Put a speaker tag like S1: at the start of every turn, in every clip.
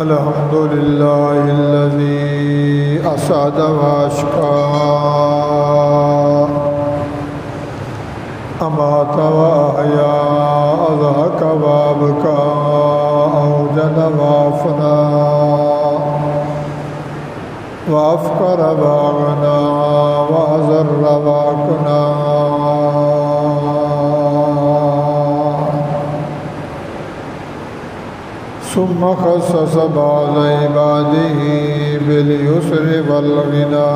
S1: الحمد لله الذي أسعد وأشقى أمات وأحيا أضحك وأبكى أوجد وأفنى وأفقر وأغنى وأزر وأقنى ثم خصص بعض عباده باليسر والغنى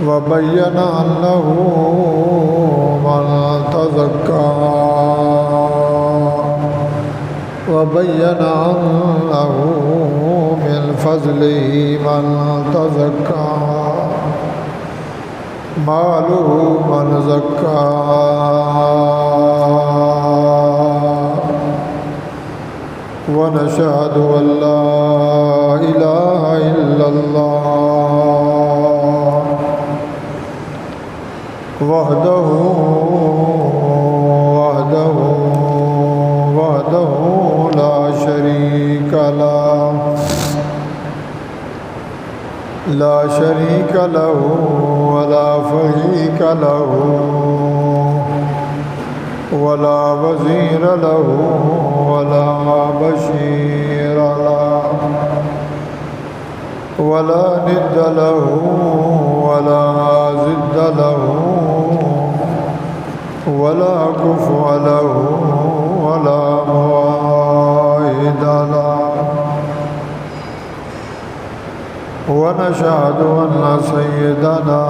S1: وبين أنه من تزكى وبين أنه من فضله من تزكى ماله من زكى ونشهد أن لا إله إلا الله وحده لا شريك له ولا شريك له ولا وزير له ولا بشير له ولا ند له ولا ضد له ولا كفو له ولا موائد له ونشهد أن سيدنا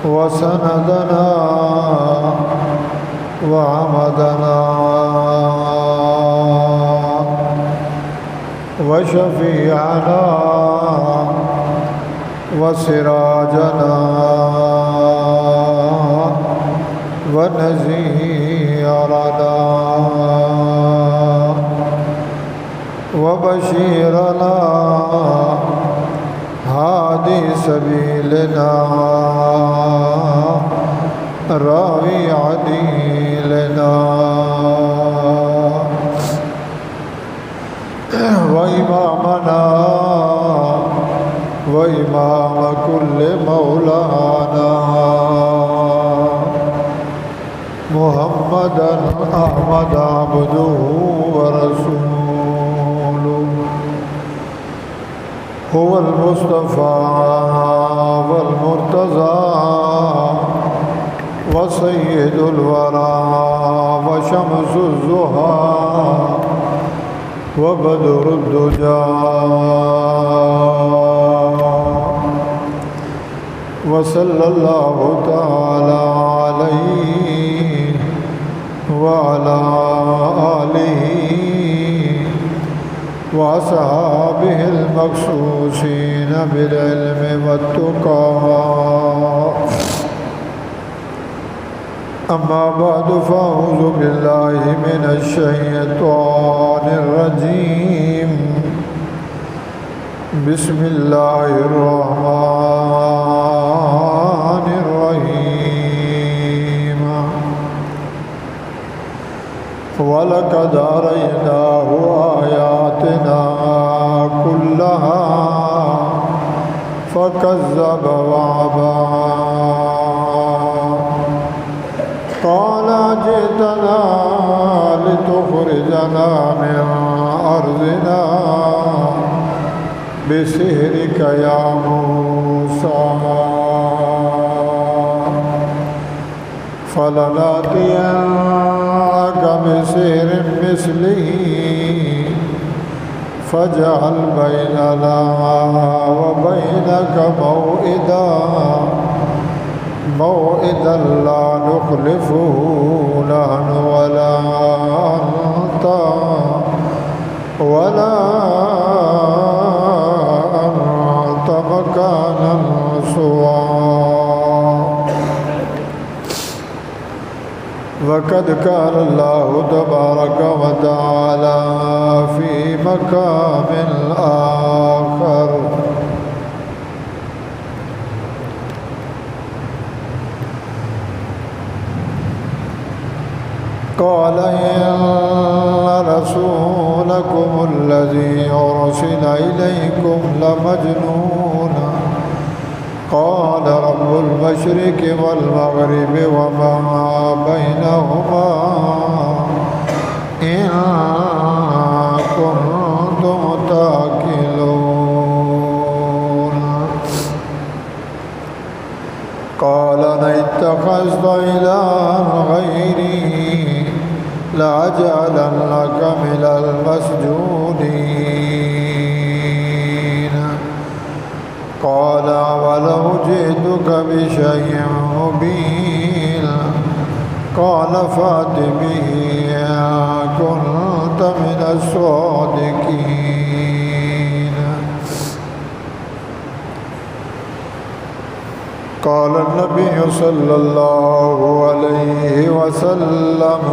S1: وسندنا وعمدنا وشفيعنا وسراجنا ونذيرنا وبشيرنا هادي سبيلنا راوي عديلنا وإمامنا وإمام كل مولانا محمدا أحمد عبده ورسوله هو المصطفى والمرتضى وسيد الورى وشمس الزهى وبدر الدجى وصلى الله تعالى عليه وعلى آله وأصحابه المخصوصين بالعلم والتقى أما بعد فأعوذ بالله من الشيطان الرجيم بسم الله الرحمن الرحيم ولقد أريناه آياتنا كلها فكذب وأبى قال جئتنا لتخرجنا من أرضنا بسحرك يا موسى فلنأتينك بسحر مثله فاجعل بيننا وبينك موئدا لا نخلفه نحن ولا أنت مكانا سوى وقد قال الله تبارك وتعالى في مقام آخر قال إن رسولكم الذي أرسل إليكم لمجنون قال رب المشرق والمغرب وما بينهما إن كنتم تعقلون قال اتخذت إلها غيري لأجعلنك من المسجونين قال ولو جئتك بشيء مبين قال فأت به إن كنت من الصادقين قال النبي صلى الله عليه وسلم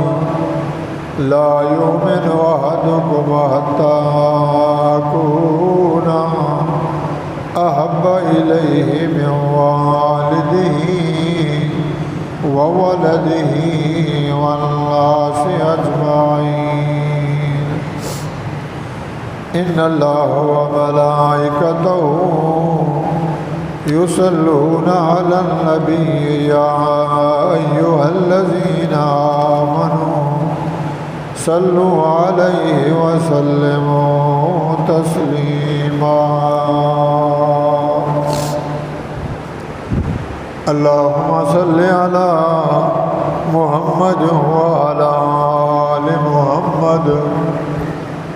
S1: لا يؤمن أحدكم حتى أكون أحب إليه من والده وولده والناس أجمعين إن الله وملائكته يصلون على النبي يا أيها الذين آمنوا صلوا عليه وسلموا تسليما اللهم صل على محمد وعلى آل محمد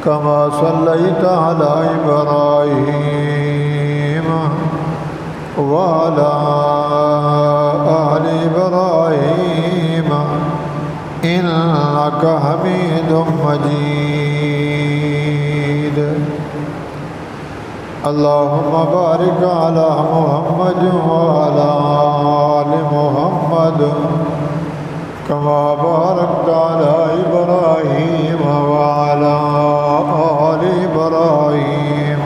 S1: كما صليت على إبراهيم وعلى آل إبراهيم إنك حميد مجيد اللهم بارك على محمد وعلى آل محمد كما باركت على إبراهيم وعلى آل إبراهيم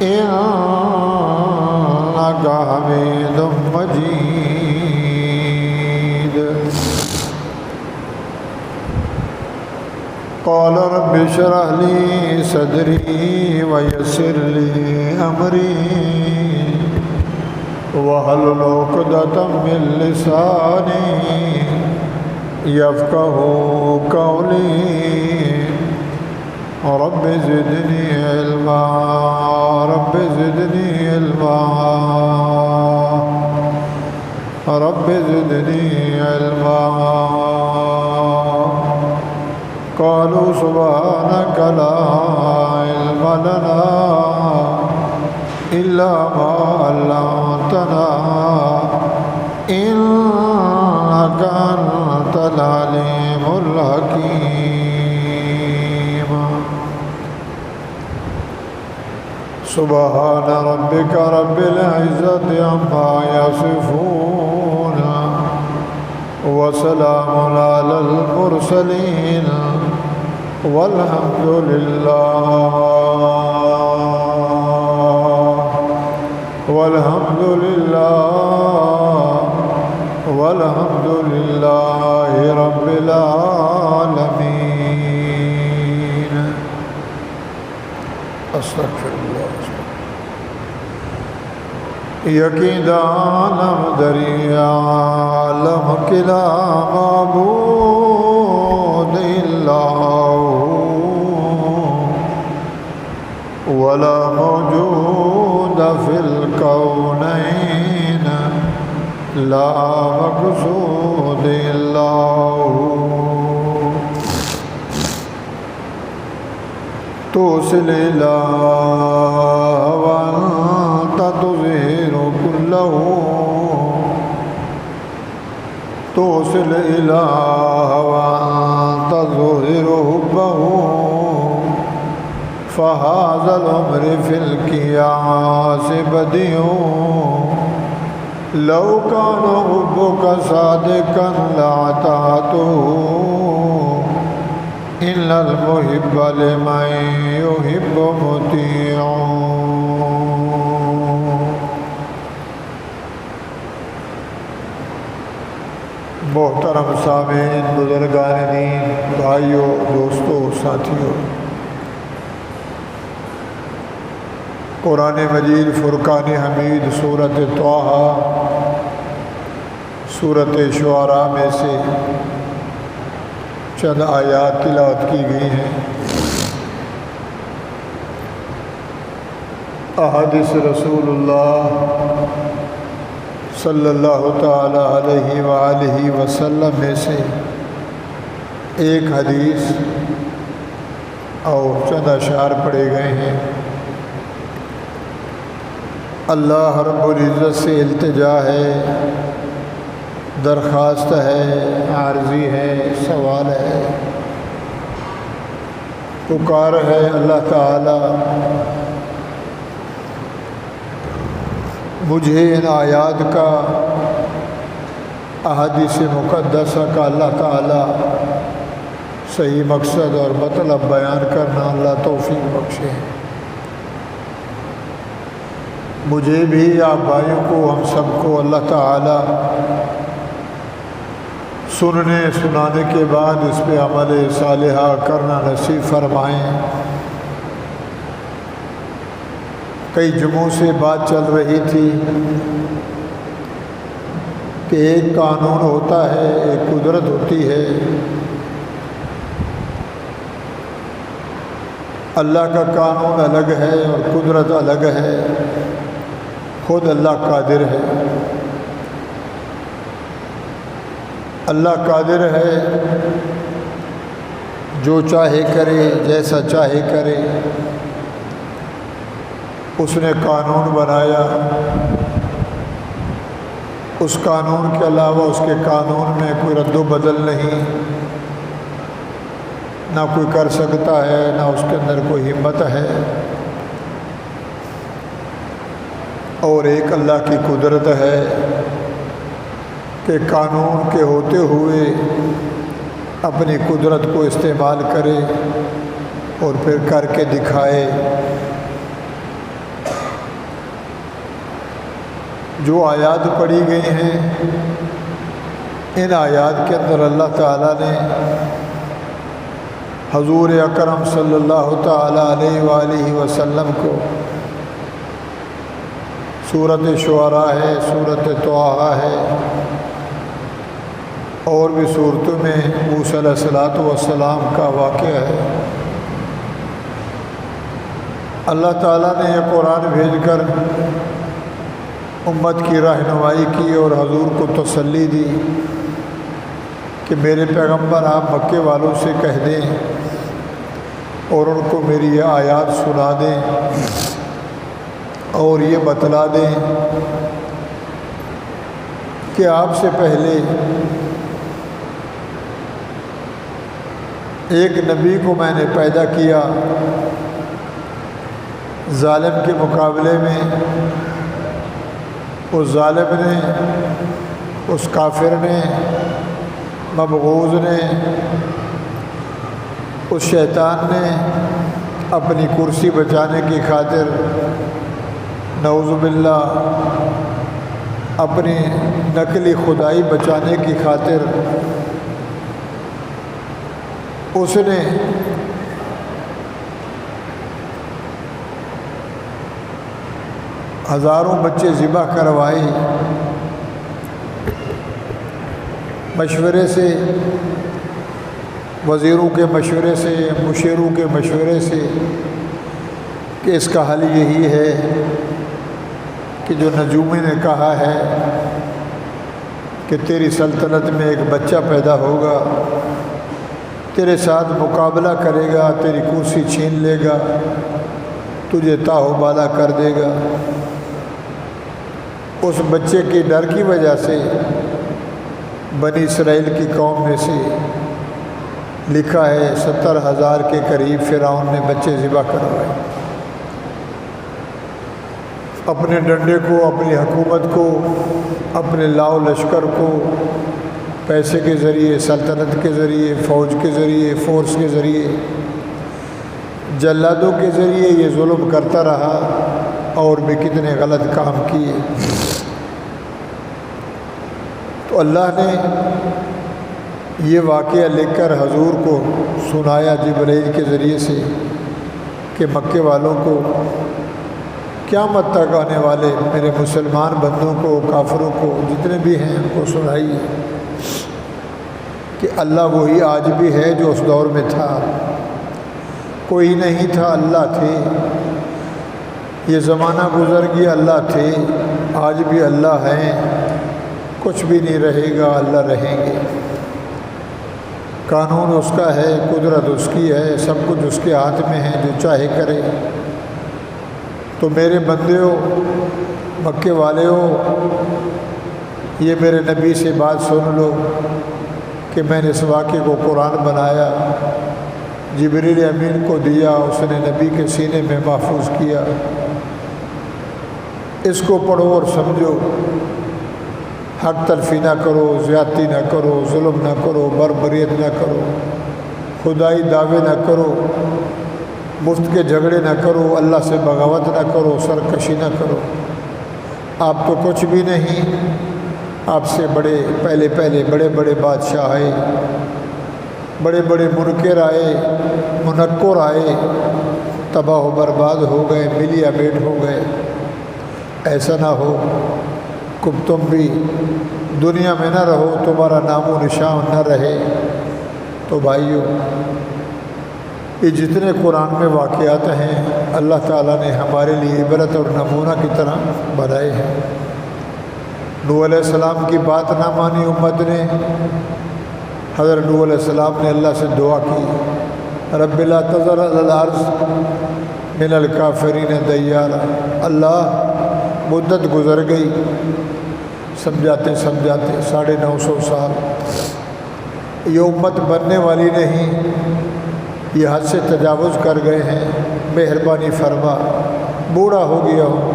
S1: إنك حميد مجيد قال رب اشرح لي صدري ويسر لي أمري واحلل عقدة من لساني يفقهوا قولي رب زدني علما رب زدني علما رب زدني علما قالوا سبحانك لا علم لنا إلا ما علمتنا إنك أنت العليم الحكيم سبحان ربك رب العزة عما يصفون وسلام على المرسلين والحمد لله رب العالمين استغفر الله یقین عالم دریا عالم کلا معبود اللہ ولا موجود فی الکونین لا مقصود اللہ توصل الہ وانت تظہر کلہ توصل الہ وانت تظہر حبہ فهذا العمر في القياس بديع لو كان حبك صادقا لأطعته إن المحب لمن يحب مطيع۔ محترم سامعین، بزرگان دین، بھائیوں، دوستوں، ساتھیوں، قرآن مجید فرقان حمید سورۃ طٰہٰ سورۃ شعراء میں سے چند آیات تلاوت کی گئی ہیں۔ احادیث رسول اللہ صلی اللہ تعالی علیہ وآلہ وسلم میں سے ایک حدیث اور چند اشعار پڑھے گئے ہیں۔ اللہ رب العزت سے التجا ہے، درخواست ہے، عارضی ہے، سوال ہے، پکار ہے۔ اللہ تعالی مجھے ان آیات کا، احادیث مقدسہ کا اللہ تعالی صحیح مقصد اور مطلب بیان کرنا اللہ توفیق بخشے۔ مجھے بھی، آپ بھائیوں کو، ہم سب کو اللہ تعالی سننے سنانے کے بعد اس پہ عمل صالحہ کرنا نصیب فرمائیں۔ کئی جمعوں سے بات چل رہی تھی کہ ایک قانون ہوتا ہے، ایک قدرت ہوتی ہے۔ اللہ کا قانون الگ ہے اور قدرت الگ ہے۔ خود اللہ قادر ہے، اللہ قادر ہے، جو چاہے کرے، جیسا چاہے کرے۔ اس نے قانون بنایا، اس قانون کے علاوہ اس کے قانون میں کوئی رد و بدل نہیں، نہ کوئی کر سکتا ہے، نہ اس کے اندر کوئی ہمت ہے۔ اور ایک اللہ کی قدرت ہے کہ قانون کے ہوتے ہوئے اپنی قدرت کو استعمال کرے اور پھر کر کے دکھائے۔ جو آیات پڑھی گئی ہیں، ان آیات کے اندر اللہ تعالیٰ نے حضور اکرم صلی اللہ تعالیٰ علیہ وآلہ وسلم کو سورۃ شعراء ہے، سورۃ طٰہٰ ہے، اور بھی صورتوں میں موسیٰ علیہ السلام کا واقعہ ہے۔ اللہ تعالیٰ نے یہ قرآن بھیج کر امت کی رہنمائی کی اور حضور کو تسلی دی کہ میرے پیغمبر آپ مکے والوں سے کہہ دیں اور ان کو میری یہ آیات سنا دیں اور یہ بتلا دیں کہ آپ سے پہلے ایک نبی کو میں نے پیدا کیا، ظالم کے مقابلے میں اس ظالم نے، اس کافر نے، مبغوض نے، اس شیطان نے اپنی کرسی بچانے کی خاطر، نعوذ باللہ اپنی نقلی خدائی بچانے کی خاطر، اس نے ہزاروں بچے ذبح کروائے، مشورے سے، وزیروں کے مشورے سے، مشیروں کے مشورے سے، کہ اس کا حل یہی ہے کہ جو نجومی نے کہا ہے کہ تیری سلطنت میں ایک بچہ پیدا ہوگا، تیرے ساتھ مقابلہ کرے گا، تیری کرسی چھین لے گا، تجھے تاہو بالا کر دے گا۔ اس بچے کے ڈر کی وجہ سے بنی اسرائیل کی قوم میں سے لکھا ہے 70,000 کے قریب فرعون نے بچے ذبح کروائے۔ اپنے ڈنڈے کو، اپنی حکومت کو اپنے لاؤ لشکر کو پیسے کے ذریعے، سلطنت کے ذریعے، فوج کے ذریعے، فورس کے ذریعے، جلادوں کے ذریعے یہ ظلم کرتا رہا اور بھی کتنے غلط کام کیے۔ تو اللہ نے یہ واقعہ لکھ کر حضور کو سنایا جبرائیل کے ذریعے سے کہ مکے والوں کو، قیامت تک آنے والے میرے مسلمان بندوں کو، کافروں کو، جتنے بھی ہیں ان کو سنائیے کہ اللہ وہی آج بھی ہے جو اس دور میں تھا۔ کوئی نہیں تھا، اللہ تھے۔ یہ زمانہ گزر گیا، اللہ تھے، آج بھی اللہ ہیں، کچھ بھی نہیں رہے گا، اللہ رہیں گے۔ قانون اس کا ہے، قدرت اس کی ہے، سب کچھ اس کے ہاتھ میں ہے، جو چاہے کرے۔ تو میرے بندے ہو، مکے والے ہو، یہ میرے نبی سے بات سن لو کہ میں نے اس واقعے کو قرآن بنایا، جبریل امین کو دیا، اس نے نبی کے سینے میں محفوظ کیا۔ اس کو پڑھو اور سمجھو، حق تلفی نہ کرو، زیادتی نہ کرو، ظلم نہ کرو، بربریت نہ کرو، خدائی دعوے نہ کرو، مفت کے جھگڑے نہ کرو، اللہ سے بغاوت نہ کرو، سرکشی نہ کرو۔ آپ تو کچھ بھی نہیں، آپ سے پہلے بڑے بڑے بادشاہ آئے، بڑے بڑے منکر آئے، منکر آئے، تباہ و برباد ہو گئے، ملیا بیٹ ہو گئے۔ ایسا نہ ہو کہ تم بھی دنیا میں نہ رہو، تمہارا نام و نشان نہ رہے۔ تو بھائیو، یہ جتنے قرآن میں واقعات ہیں اللہ تعالیٰ نے ہمارے لیے عبرت اور نمونہ کی طرح بنائے ہیں۔ نوح علیہ السلام کی بات نہ مانی امت نے، حضرت نوح علیہ السلام نے اللہ سے دعا کی، رب لا تذر علی الارض من الکافرین دیارا۔ اللہ، مدت گزر گئی، سمجھاتے 950 سال، یہ امت بننے والی نہیں، یہ حد سے تجاوز کر گئے ہیں، مہربانی فرما۔ بوڑھا ہو گیا ہوں،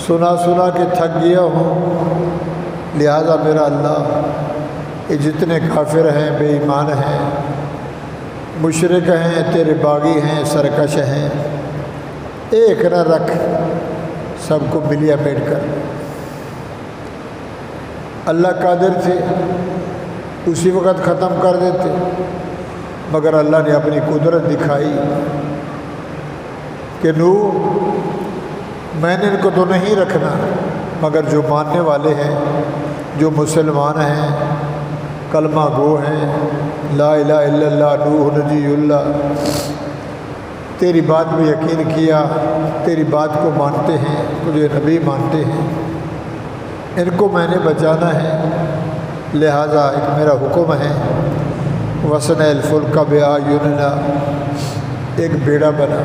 S1: سنا کے تھک گیا ہوں، لہذا میرا اللہ، یہ جتنے کافر ہیں، بے ایمان ہیں، مشرک ہیں، تیرے باغی ہیں، سرکش ہیں، ایک نہ رکھ، سب کو ملیا بیٹ کر۔ اللہ قادر تھے، اسی وقت ختم کر دیتے، مگر اللہ نے اپنی قدرت دکھائی کہ نوح، میں نے ان کو تو نہیں رکھنا، مگر جو ماننے والے ہیں، جو مسلمان ہیں، کلمہ گو ہیں، لا الہ الا اللہ، نوح نجی اللہ، تیری بات میں یقین کیا، تیری بات کو مانتے ہیں، تجھے نبی مانتے ہیں، ان کو میں نے بچانا ہے، لہٰذا ایک میرا حکم ہے، وَصْنَعِ الْفُلْكَ بِأَعْيُنِنَا، ایک بیڑا بنا،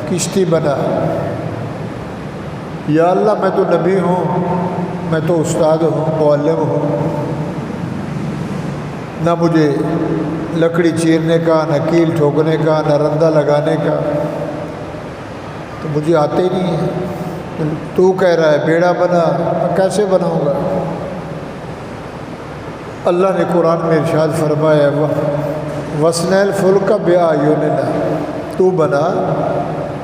S1: کشتی بنا۔ یا اللہ، میں تو نبی ہوں، میں تو استاد ہوں، معلم ہوں، نہ مجھے لکڑی چیرنے کا، نہ کیل ٹھوکنے کا، نہ رندہ لگانے کا، تو مجھے آتے ہی نہیں ہے۔ تو کہہ رہا ہے بیڑا بنا، میں کیسے بناؤں گا؟ اللہ نے قرآن میں ارشاد فرمایا، وَصْنَعِ الْفُلْكَ بِأَعْيُنِنَا، تو بنا،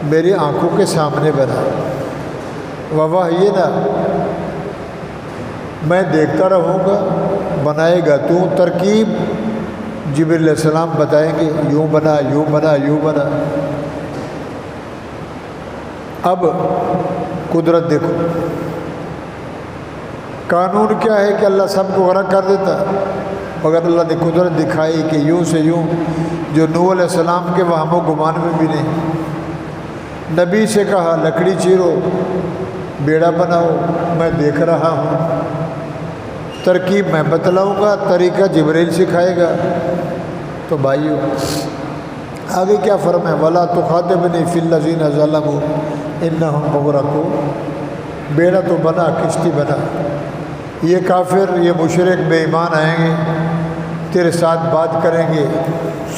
S1: میری آنکھوں کے سامنے بنا، وَوَحْيِنَا، میں دیکھتا رہوں گا، بنائے گا تو، ترکیب جبریل علیہ السلام بتائیں گے، یوں بنا، یوں بنا، یوں بنا۔ اب قدرت دیکھو، قانون کیا ہے کہ اللہ سب کو غرق کر دیتا، مگر اللہ نے قدرت دکھائی کہ یوں سے یوں، جو نوح علیہ السلام کے وہم و گمان میں بھی نہیں۔ نبی سے کہا لکڑی چیرو، بیڑا بناؤ، میں دیکھ رہا ہوں، ترکیب میں بتلاؤں گا، طریقہ جبریل سکھائے گا۔ تو بھائیو، آگے کیا فرمایا، وَلَا تُخَاطِبْنِی فِی الَّذِینَ ظَلَمُوا إِنَّهُم مُغْرَقُونَ، بیڑا تو بنا، کشتی بنا، یہ کافر، یہ مشرک بے ایمان آئیں گے، تیرے ساتھ بات کریں گے،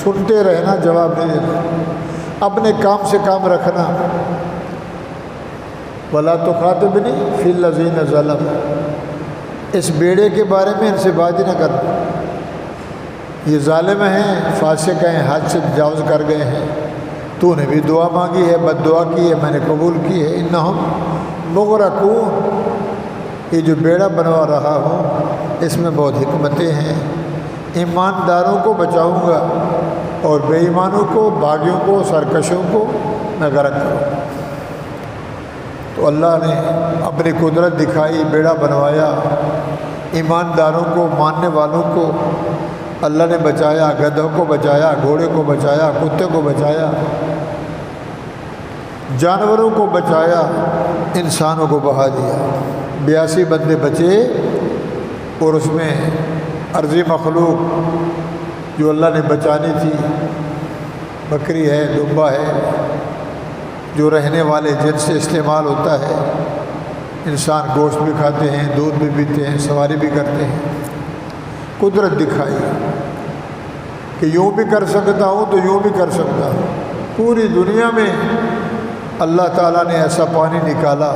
S1: سنتے رہنا، جواب نہیں دینا، اپنے کام سے کام رکھنا۔ وَلَا تُخَاطِبْنِی فِی الَّذِینَ ظَلَمُوا، اس بیڑے کے بارے میں ان سے بات ہی نہ کرنا، یہ ظالم ہیں، فاسق ہیں، حد سے تجاوز کر گئے ہیں، تو نے بھی دعا مانگی ہے، بد دعا کی ہے، میں نے قبول کی ہے، انہم مغرقون، یہ جو بیڑا بنوا رہا ہوں اس میں بہت حکمتیں ہیں، ایمانداروں کو بچاؤں گا اور بے ایمانوں کو، باغیوں کو، سرکشوں کو میں غرق کروں۔ تو اللہ نے اپنی قدرت دکھائی، بیڑا بنوایا، ایمانداروں کو، ماننے والوں کو اللہ نے بچایا، گدھوں کو بچایا، گھوڑے کو بچایا، کتے کو بچایا، جانوروں کو بچایا، انسانوں کو بہا دیا۔ 82 بندے بچے، اور اس میں عرضی مخلوق جو اللہ نے بچانی تھی، بکری ہے، دمبا ہے، جو رہنے والے جن سے استعمال ہوتا ہے، انسان گوشت بھی کھاتے ہیں، دودھ بھی پیتے ہیں، سواری بھی کرتے ہیں۔ قدرت دکھائی کہ یوں بھی کر سکتا ہوں تو یوں بھی کر سکتا ہوں۔ پوری دنیا میں اللہ تعالیٰ نے ایسا پانی نکالا،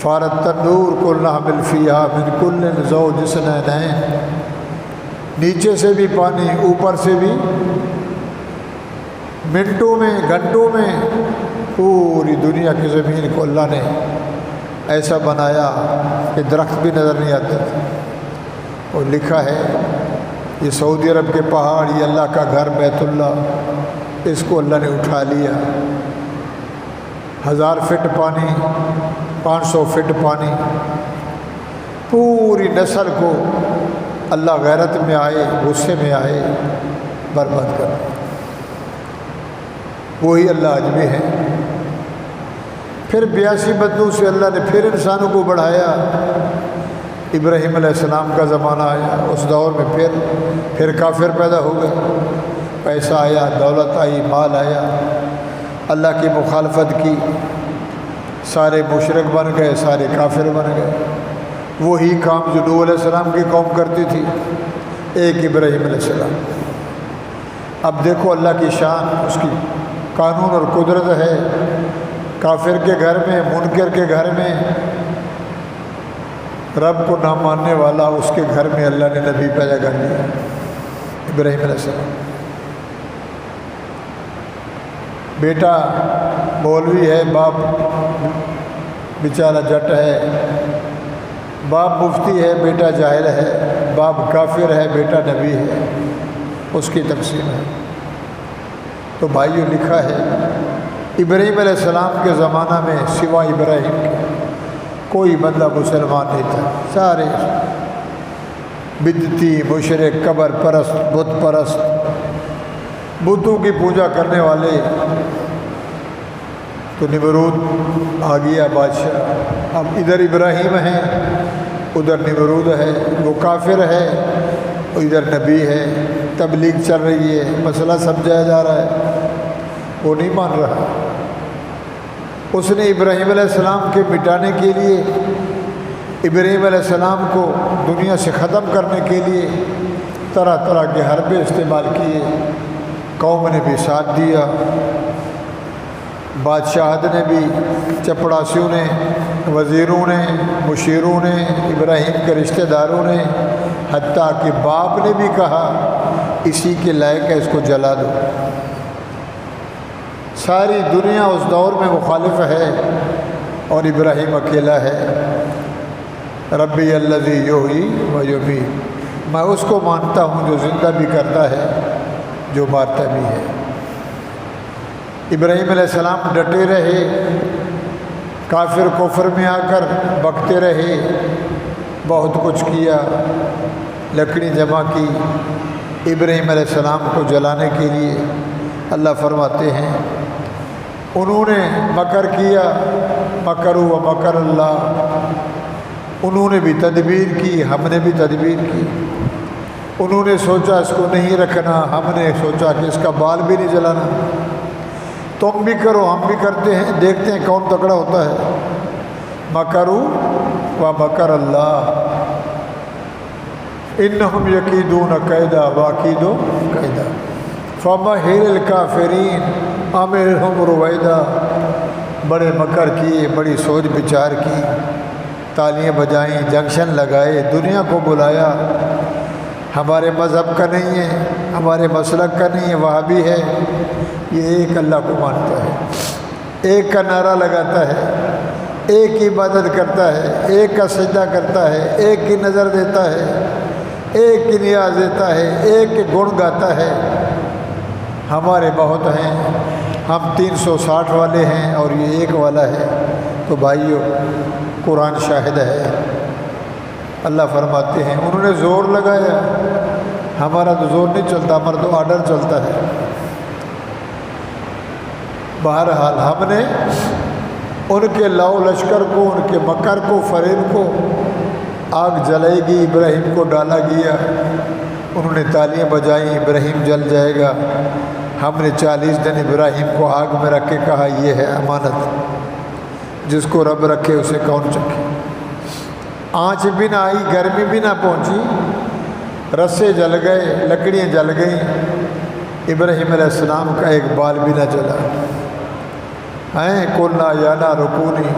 S1: فارت تندور کل نحمل فیہا من کل زوج اثنین، نیچے سے بھی پانی، اوپر سے بھی، منٹوں میں، گھنٹوں میں پوری دنیا کی زمین کو اللہ نے ایسا بنایا کہ درخت بھی نظر نہیں آتے تھے۔ اور لکھا ہے یہ سعودی عرب کے پہاڑ، یہ اللہ کا گھر بیت اللہ، اس کو اللہ نے اٹھا لیا۔ 1000 فٹ پانی، 500 فٹ پانی، پوری نسل کو اللہ غیرت میں آئے، غصے میں آئے، برباد کر۔ وہی اللہ آج بھی ہے۔ پھر 82 بندوں سے اللہ نے پھر انسانوں کو بڑھایا۔ ابراہیم علیہ السلام کا زمانہ آیا، اس دور میں پھر کافر پیدا ہو گئے، پیسہ آیا، دولت آئی، مال آیا، اللہ کی مخالفت کی، سارے مشرک بن گئے، سارے کافر بن گئے۔ وہی کام جو نوح علیہ السلام کی قوم کرتی تھی، ایک ابراہیم علیہ السلام۔ اب دیکھو اللہ کی شان، اس کی قانون اور قدرت ہے۔ کافر کے گھر میں، منکر کے گھر میں، رب کو نہ ماننے والا، اس کے گھر میں اللہ نے نبی پیدا کر دیا، ابراہیم علیہ السلام۔ بیٹا مولوی ہے، باپ بیچارہ جٹ ہے، باپ مفتی ہے، بیٹا جاہل ہے، باپ کافر ہے، بیٹا نبی ہے، اس کی تقسیم ہے۔ تو بھائیو لکھا ہے ابراہیم علیہ السلام کے زمانہ میں سوائے ابراہیم کے کوئی بندہ مسلمان نہیں تھا، سارے بدعتی، مشرک، قبر پرست، بت پرست، بتوں کی پوجا کرنے والے۔ تو نمرود آ گیا بادشاہ، اب ادھر ابراہیم ہے، ادھر نمرود ہے، وہ کافر ہے، ادھر نبی ہے، تبلیغ چل رہی ہے، مسئلہ سمجھایا جا رہا ہے، وہ نہیں مان رہا۔ اس نے ابراہیم علیہ السلام کے مٹانے کے لیے، ابراہیم علیہ السلام کو دنیا سے ختم کرنے کے لیے طرح طرح کے حربے استعمال کیے۔ قوم نے بھی ساتھ دیا، بادشاہت نے بھی، چپڑاسیوں نے، وزیروں نے، مشیروں نے، ابراہیم کے رشتہ داروں نے، حتیٰ کہ باپ نے بھی کہا اسی کے لائق ہے، اس کو جلا دو۔ ساری دنیا اس دور میں مخالف ہے اور ابراہیم اکیلا ہے۔ ربی الذی یحیی و یمیت، میں اس کو مانتا ہوں جو زندہ بھی کرتا ہے، جو مارتا بھی ہے۔ ابراہیم علیہ السلام ڈٹے رہے، کافر کفر میں آ کر بکتے رہے، بہت کچھ کیا، لکڑی جمع کی ابراہیم علیہ السلام کو جلانے کے لیے۔ اللہ فرماتے ہیں انہوں نے مکر کیا، مکروا و مکر اللہ، انہوں نے بھی تدبیر کی، ہم نے بھی تدبیر کی۔ انہوں نے سوچا اس کو نہیں رکھنا، ہم نے سوچا کہ اس کا بال بھی نہیں جلانا۔ تم بھی کرو، ہم بھی کرتے ہیں، دیکھتے ہیں کون تکڑا ہوتا ہے۔ مکروا و مکر اللہ، انہم یکیدون کیدا واکید کیدا فمہل الکافرین امہلہم رویدا۔ بڑے مکر کیے، بڑی سوچ بچار کی، تالیاں بجائیں، جنکشن لگائے، دنیا کو بلایا، ہمارے مذہب کا نہیں ہے، ہمارے مسلک کا نہیں ہے، وہابی ہے، یہ ایک اللہ کو مانتا ہے، ایک کا نعرہ لگاتا ہے، ایک کی عبادت کرتا ہے، ایک کا سجدہ کرتا ہے، ایک کی نظر دیتا ہے، ایک کی نیاز دیتا ہے، ایک کے گن گاتا ہے۔ ہمارے بہت ہیں، ہم 360 والے ہیں اور یہ ایک والا ہے۔ تو بھائیو، قرآن شاہد ہے، اللہ فرماتے ہیں انہوں نے زور لگایا، ہمارا تو زور نہیں چلتا، ہمارا تو آرڈر چلتا ہے۔ بہرحال ہم نے ان کے لاؤ لشکر کو، ان کے مکر کو، فریب کو، آگ جلائے گی، ابراہیم کو ڈالا گیا، انہوں نے تالیاں بجائیں، ابراہیم جل جائے گا۔ ہم نے 40 دن ابراہیم کو آگ میں رکھ کے کہا یہ ہے امانت، جس کو رب رکھے اسے کون چکھے۔ آنچ بھی نہ آئی، گرمی بھی نہ پہنچی، رسے جل گئے، لکڑیاں جل گئیں، ابراہیم علیہ السلام کا ایک بال بھی نہ جلا۔ ہیں قلنا یا نار کونی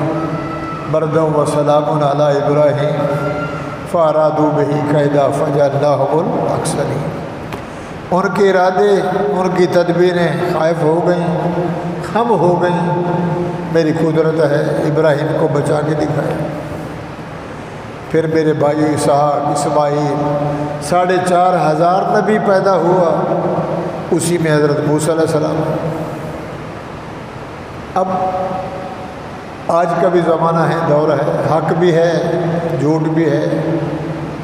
S1: بردا وسلام علی ابراہیم فارادوا بہ کیدا فجعلناہم الاخسرین۔ ان کے ارادے، ان کی تدبیریں خائف ہو گئیں، خم ہو گئیں، میری قدرت ہے، ابراہیم کو بچا کے دکھایا۔ پھر میرے بھائی اسحاق، اسماعیل، 4500 نبی پیدا ہوا، اسی میں حضرت موسیٰ علیہ السلام۔ اب آج کا بھی زمانہ ہے، دور ہے، حق بھی ہے، جھوٹ بھی ہے،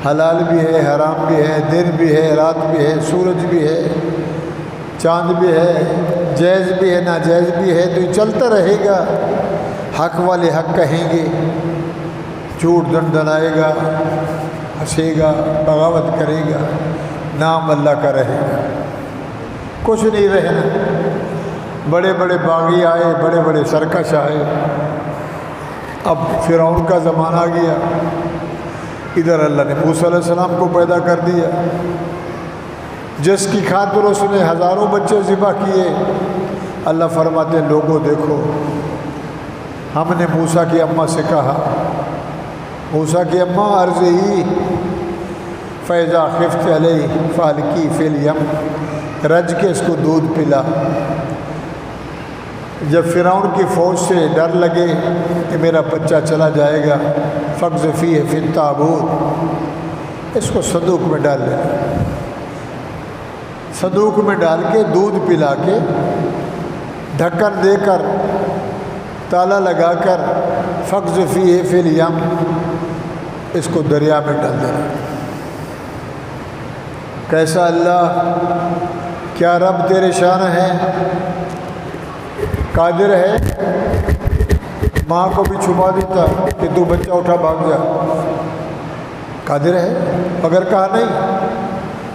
S1: حلال بھی ہے، حرام بھی ہے، دن بھی ہے، رات بھی ہے، سورج بھی ہے، چاند بھی ہے، جائز بھی ہے، ناجائز بھی ہے، تو یہ چلتا رہے گا۔ حق والے حق کہیں گے، جھوٹ دندنائے گا، ہنسے گا، بغاوت کرے گا، نام اللہ کا رہے گا، کچھ نہیں رہنا۔ بڑے بڑے باغی آئے، بڑے بڑے سرکش آئے، اب فرعون کا زمانہ آ گیا، ادھر اللہ نے موسیٰ علیہ السلام کو پیدا کر دیا، جس کی خاطر اس نے ہزاروں بچے ذبح کیے۔ اللہ فرماتے ہیں لوگوں دیکھو، ہم نے موسیٰ کی اماں سے کہا، موسیٰ کی اماں ارضعی فیضا خفت علیہ فالکی فی الیم، رج کے اس کو دودھ پلا۔ جب فرعون کی فوج سے ڈر لگے کہ میرا بچہ چلا جائے گا، فقذفیہ فی التابوت، اس کو صندوق میں ڈال لینا، صندوق میں ڈال کے دودھ پلا کے، ڈھکن دے کر، تالا لگا کر، فقذفیہ فی الیم، اس کو دریا میں ڈال دینا۔ کیسا اللہ، کیا رب تیرے شان ہے، قادر ہے، ماں کو بھی چھپا دیتا کہ تو بچہ اٹھا بھاگ جا، قادر ہے، مگر کہا نہیں،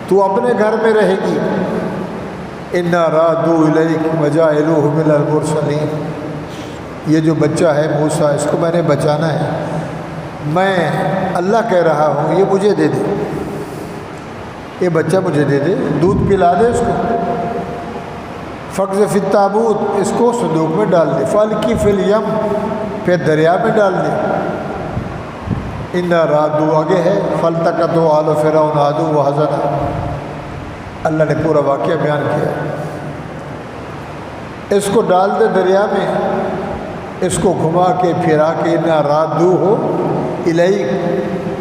S1: تو اپنے گھر میں رہے گی۔ اِنَّا رَادُّوهُ إِلَيْكَ وَجَاعِلُوهُ مِنَ الْمُرْسَلِينَ، یہ جو بچہ ہے موسیٰ، اس کو میں نے بچانا ہے، میں اللہ کہہ رہا ہوں یہ مجھے دے دے، یہ بچہ مجھے دے دے، دودھ پلا دے اس کو، فقذف فی التابوت، اس کو صندوق میں ڈال دے، فالکی فی الیم، پھر دریا میں ڈال دے۔ اِنَّا رَادُّوهُ آگے ہے، فَالْتَقَطَهُ آلُ فِرْعَوْنَ عَدُوًّا وَحَزَنًا، اللہ نے پورا واقعہ بیان کیا۔ اس کو ڈال دے دریا میں، اس کو گھما کے پھرا کے، اِنَّا رَادُّوهُ إِلَيْكَ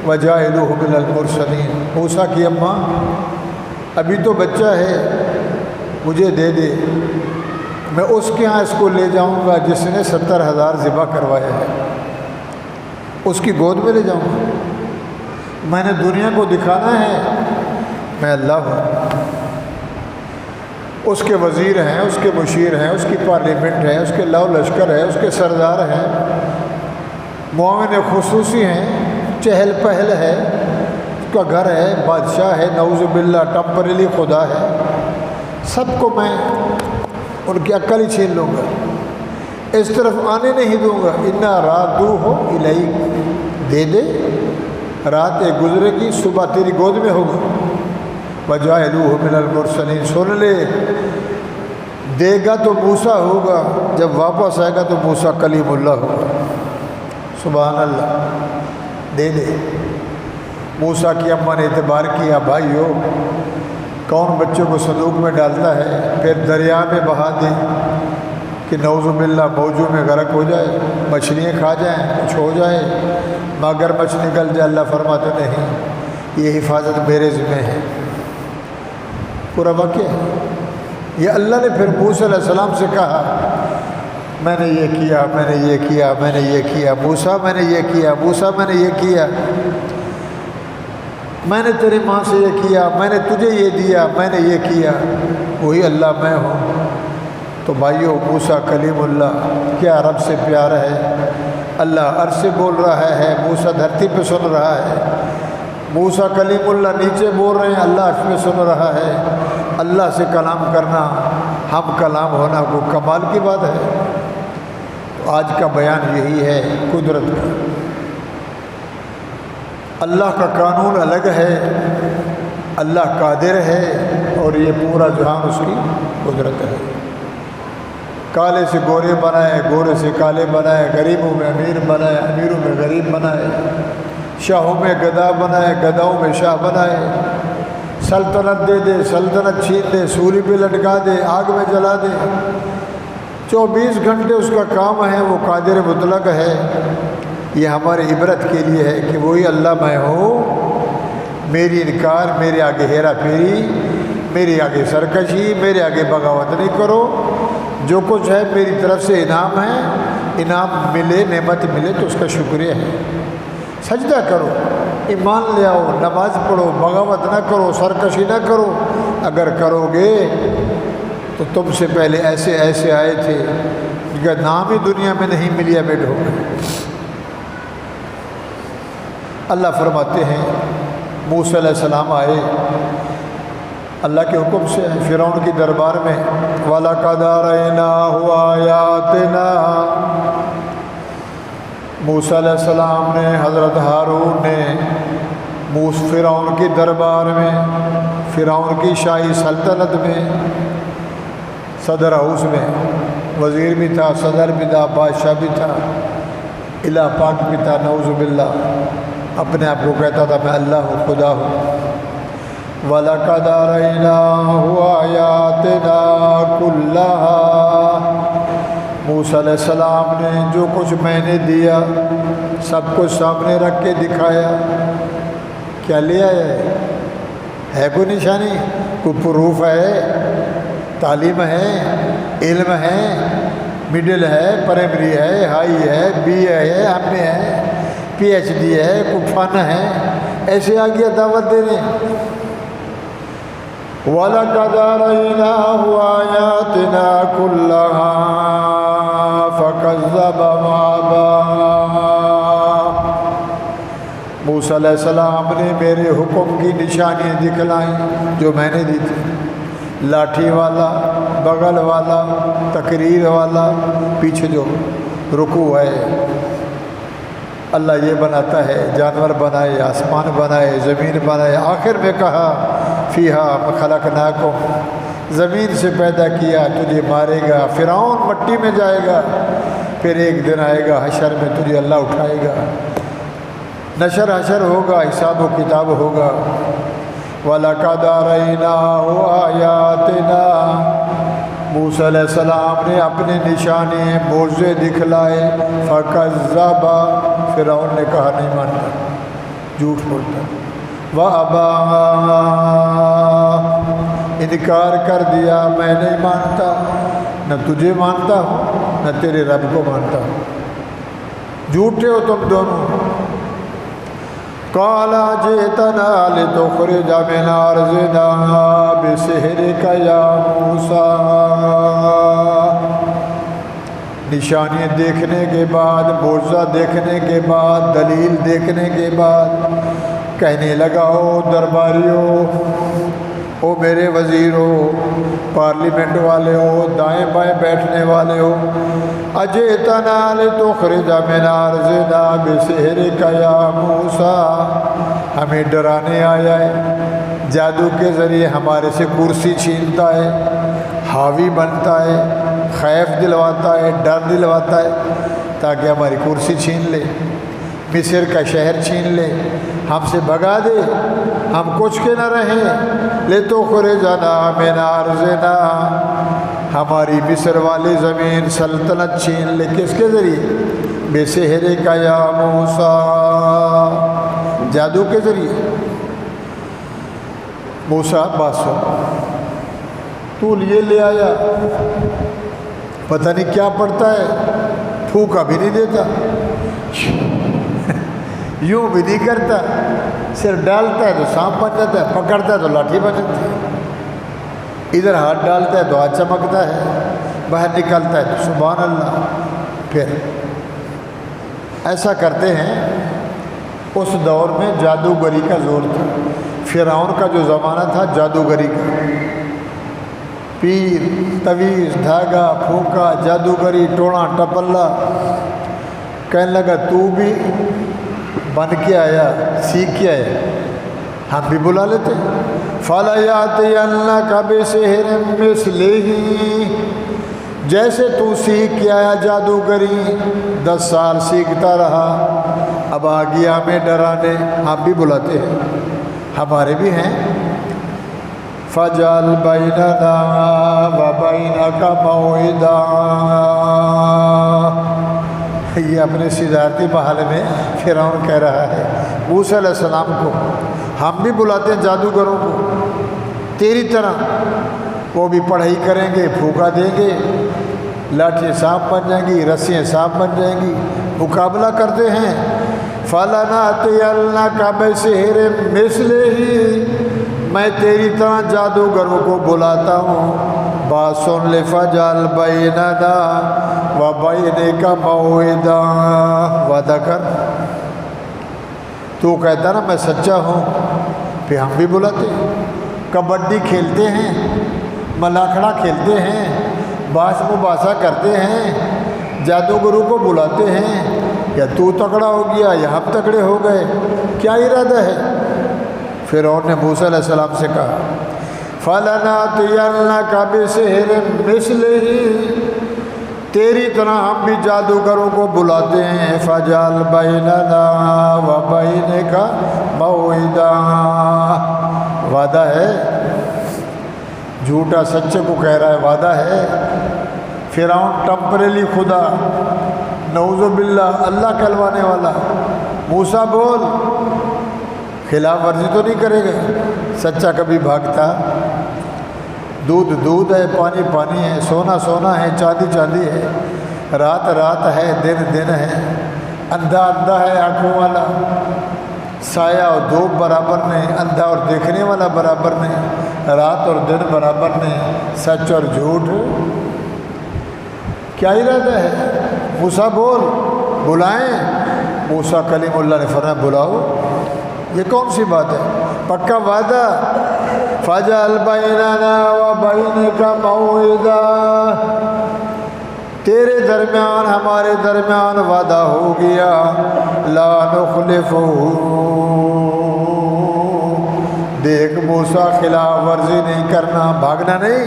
S1: وَجَاعِلُوهُ مِنَ الْمُرْسَلِينَ، موسیٰ کی اماں ابھی تو بچہ ہے، مجھے دے دے، میں اس کے ہاں اس کو لے جاؤں گا جس نے 70,000 ذبح کروایا ہے، اس کی گود میں لے جاؤں گا، میں نے دنیا کو دکھانا ہے میں اللہ ہوں۔ اس کے وزیر ہیں، اس کے مشیر ہیں، اس کی پارلیمنٹ ہے، اس کے لاؤ لشکر ہے، اس کے سردار ہیں، معاون خصوصی ہیں، چہل پہل ہے، اس کا گھر ہے، بادشاہ ہے، نعوذ باللہ ٹمپرلی خدا ہے، سب کو میں ان کی عقل ہی چھین لوں گا، اس طرف آنے نہیں دوں گا۔ اِنَّا رَادُّوهُ إِلَيْكَ، دے دے، رات ایک گزرے گی، صبح تیری گود میں ہوگا۔ وَجَاعِلُوهُ مِنَ الْمُرْسَلِينَ، سن لے، دے گا تو موسیٰ ہوگا، جب واپس آئے گا تو موسیٰ کلیم اللہ ہوگا۔ سبحان اللہ، دے دے۔ موسیٰ کی اماں نے اعتبار کیا، بھائیو کون بچوں کو صندوق میں ڈالتا ہے پھر دریا میں بہا دے کہ نعوذ باللہ موجوں میں غرق ہو جائے، مچھلیاں کھا جائیں، کچھ ہو جائے، مگر مچھ نکل جائے۔ اللہ فرماتے نہیں، یہ حفاظت میرے ذمہ ہے۔ پورا واقعہ ہے یہ۔ اللہ نے پھر موسیٰ علیہ السلام سے کہا میں نے یہ کیا، میں نے یہ کیا، میں نے یہ کیا، موسیٰ میں نے یہ کیا، موسیٰ میں نے یہ کیا، میں نے تیری ماں سے یہ کیا، میں نے تجھے یہ دیا، میں نے یہ کیا، وہی اللہ میں ہوں۔ تو بھائیو موسیٰ کلیم اللہ کیا رب سے پیار ہے۔ اللہ عرش سے بول رہا ہے، موسیٰ دھرتی پہ سن رہا ہے۔ موسیٰ کلیم اللہ نیچے بول رہے ہیں، اللہ عرش پہ سن رہا ہے۔ اللہ سے کلام کرنا، ہم کلام ہونا کو کمال کی بات ہے۔ تو آج کا بیان یہی ہے قدرت کا۔ اللہ کا قانون الگ ہے، اللہ قادر ہے اور یہ پورا جہان اس کی قدرت ہے۔ کالے سے گورے بنائے، گورے سے کالے بنائے، غریبوں میں امیر بنائے، امیروں میں غریب بنائے، شاہوں میں گدا بنائے، گداؤں میں شاہ بنائے، سلطنت دے دے، سلطنت چھین دے، سولی پہ لٹکا دے، آگ میں جلا دے، 24 گھنٹے اس کا کام ہے، وہ قادر مطلق ہے۔ یہ ہمارے عبرت کے لیے ہے کہ وہی اللہ میں ہوں، میری انکار، میرے آگے ہیرا پھیری، میرے آگے سرکشی، میرے آگے بغاوت نہیں کرو۔ جو کچھ ہے میری طرف سے انعام ہے، انعام ملے، نعمت ملے تو اس کا شکریہ ہے۔ سجدہ کرو، ایمان لے آؤ، نماز پڑھو، بغاوت نہ کرو، سرکشی نہ کرو۔ اگر کرو گے تو تم سے پہلے ایسے ایسے آئے تھے جن کا نام ہی دنیا میں نہیں ملیا بیٹھو گے۔ اللہ فرماتے ہیں موسیٰ علیہ السلام آئے اللہ کے حکم سے فرعون کی دربار میں، وَلَقَدْ أَرَيْنَاهُ آيَاتِنَا۔ موسیٰ علیہ السلام نے، حضرت ہارون نے فرعون کی دربار میں، فرعون کی شاہی سلطنت میں، صدر ہاؤس میں، وزیر بھی تھا، صدر بھی تھا، بادشاہ بھی تھا، الہ پاک بھی تھا، نعوذ باللہ، اپنے آپ کو کہتا تھا میں اللہ ہوں، خدا ہوں۔ وَلَقَدْ أَرَيْنَاهُ آيَاتِنَا كُلَّهَا۔ موسیٰ علیہ السلام نے جو کچھ میں نے دیا سب کچھ سامنے رکھ کے دکھایا۔ کیا لے آیا ہے کوئی نشانی، کوئی پروف ہے، تعلیم ہے، علم ہے، مڈل ہے، پرائمری ہے، ہائی ہے، بی اے ہے، ایم اے ہے، پی ایچ ڈی ہے، کوئی فن ہے، ایسے آ گیا دعوت دینے۔ وَلَقَدْ أَرَيْنَاهُ آيَاتِنَا كُلَّهَا فَكَذَّبَ وَأَبَىٰ۔ موسیٰ علیہ السلام نے میرے حکم کی نشانیاں دکھلائیں جو میں نے دی تھی، لاٹھی والا، بغل والا، تقریر والا، پیچھے جو رکوع ہے، اللہ یہ بناتا ہے، جانور بنائے، آسمان بنائے، زمین بنائے، آخر میں کہا فیہا خلقناکم، زمین سے پیدا کیا، تجھے مارے گا، فرعون مٹی میں جائے گا، پھر ایک دن آئے گا حشر میں تجھے اللہ اٹھائے گا، نشر حشر ہوگا، حساب و کتاب ہوگا۔ وَلَقَدْ أَرَيْنَاهُ آيَاتِنَا۔ موسیٰ علیہ السلام نے اپنے نشانے معجزے دکھلائے، فَكَذَّبَ، فرعون نے کہا نہیں مانتا، جھوٹ بولتا، وَأَبَىٰ، انکار کر دیا، میں نہیں مانتا، نہ تجھے مانتا ہوں نہ تیرے رب کو مانتا ہوں، جھوٹے ہو تم دونوں۔ قَالَ جِئْتَنَا لِتُخْرِجَ مِنْ أَرْضِنَا بِسِحْرِكَ يَا مُوسَىٰ۔ نشانیاں دیکھنے کے بعد، معجزہ دیکھنے کے بعد، دلیل دیکھنے کے بعد کہنے لگا، او درباریوں، او میرے وزیروں، پارلیمنٹ والے ہو، دائیں بائیں بیٹھنے والے ہو، اجئتنا لتخرج من ارضنا بسحرک یا موسیٰ، ہمیں ڈرانے آیا ہے، جادو کے ذریعے ہمارے سے کرسی چھینتا ہے، حاوی بنتا ہے، خیف دلواتا ہے، ڈر دلواتا ہے تاکہ ہماری کرسی چھین لے۔ مصر کا شہر چھین لے، ہم سے بھگا دے، ہم کچھ کے نہ رہیں، لے تو خرجنا من ارضنا، ہماری مصر والی زمین سلطنت چھین لے۔ کس کے ذریعے؟ بے سحر کا یا موسیٰ، جادو کے ذریعے۔ موسیٰ بات سن، تو یہ لے آیا، پتہ نہیں کیا پڑتا ہے، پھونکا بھی نہیں دیتا، یوں بھی نہیں کرتا، صرف ڈالتا ہے تو سانپ بن جاتا ہے، پکڑتا ہے تو لاٹھی بن جاتی ہے، ادھر ہاتھ ڈالتا ہے تو ہاتھ چمکتا ہے، باہر نکلتا ہے تو سبحان اللہ۔ پھر ایسا کرتے ہیں۔ اس دور میں جادوگری کا زور تھا، فرعون کا جو زمانہ تھا جادوگری کا، پیر، تویز، دھاگا، پھونکا، جادوگری، ٹونا ٹپلا۔ کہنے لگا تو بھی بن کے آیا، سیکھ کے آیا، ہم بھی بلا لیتے۔ فَلَيَأْتِيَنَّكَ بِسِحْرٍ مِثْلِهِ، جیسے تو سیکھ کے آیا جادوگری، 10 سال سیکھتا رہا، اب آ گیا ہمیں ڈرانے، ہم بھی بلاتے ہیں، ہمارے بھی ہیں۔ فَجَعَلْ بَيْنَنَا وَبَيْنَكَ مَوْعِدًا، یہ اپنے صدارتی محل میں فرعون کہہ رہا ہے موسیٰ علیہ السلام کو، ہم بھی بلاتے ہیں جادوگروں کو تیری طرح، وہ بھی پڑھائی کریں گے، پھونکا دیں گے، لاٹھی سانپ بن جائیں گی، رسیاں سانپ بن جائیں گی، مقابلہ کرتے ہیں۔ فَلَنَأْتِيَنَّكَ بِسِحْرٍ مِثْلِهِ، میں تیری طرح جادوگروں کو بلاتا ہوں۔ بات سن لے، فَجَعَلْ بَيْنَنَا وَبَيْنَكَ مَوْعِدًا، وعدہ کر، تو کہتا نا میں سچا ہوں، پھر ہم بھی بلاتے ہیں، کبڈی کھیلتے ہیں، ملاکھڑا کھیلتے ہیں، باس مباحثہ کرتے ہیں، جادوگروں کو بلاتے ہیں، یا تو تکڑا ہو گیا یا ہم تکڑے ہو گئے، کیا ارادہ ہے؟ فرعون نے موسیٰ علیہ السلام سے کہا فَلَنَأْتِيَنَّكَ بِسِحْرٍ مِثْلِهِ، تیری طرح ہم بھی جادوگروں کو بلاتے ہیں۔ فَجَعَلْ بَيْنَنَا وَبَيْنَكَ مَوْعِدًا، وعدہ ہے، جھوٹا سچے کو کہہ رہا ہے، وعدہ ہے۔ فرعون ٹمپریلی خدا، نعوذ باللہ، اللہ کہلوانے والا، موسیٰ بول، خلاف ورزی تو نہیں کرے گا؟ سچا کبھی بھاگتا؟ دودھ دودھ ہے، پانی پانی ہے، سونا سونا ہے، چاندی چاندی ہے، رات رات ہے، دن دن ہے، اندھا اندھا ہے آنکھوں والا، سایہ اور دھوپ برابر نہیں، اندھا اور دیکھنے والا برابر نہیں، رات اور دن برابر نہیں، سچ اور جھوٹ، کیا ارادہ ہے؟ موسیٰ بول، بلائیں۔ موسیٰ کلیم اللہ نے فرمایا بلاؤ، یہ کون سی بات ہے؟ پکا وعدہ۔ فَجَعَلْ بَيْنَنَا وَبَيْنَكَ مَوْعِدًا، تیرے درمیان ہمارے درمیان وعدہ ہو گیا، لَا نُخْلِفُهُ، دیکھ موسیٰ خلاف ورزی نہیں کرنا، بھاگنا نہیں۔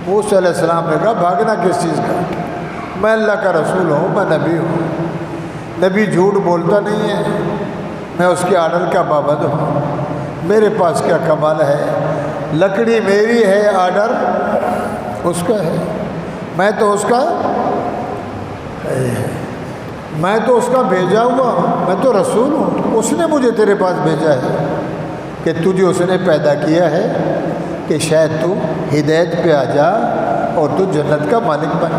S1: موسیٰ علیہ السلام نے کہا بھاگنا کس چیز کا؟ میں اللہ کا رسول ہوں، میں نبی ہوں، نبی جھوٹ بولتا نہیں ہے، میں اس کے آرڈر کا پابند ہوں، میرے پاس کیا کمال ہے، لکڑی میری ہے، آرڈر اس کا ہے، میں تو اس کا بھیجا ہوا ہوں، میں تو رسول ہوں، اس نے مجھے تیرے پاس بھیجا ہے کہ تجھے اس نے پیدا کیا ہے کہ شاید تو ہدایت پہ آ جا اور تو جنت کا مالک بن،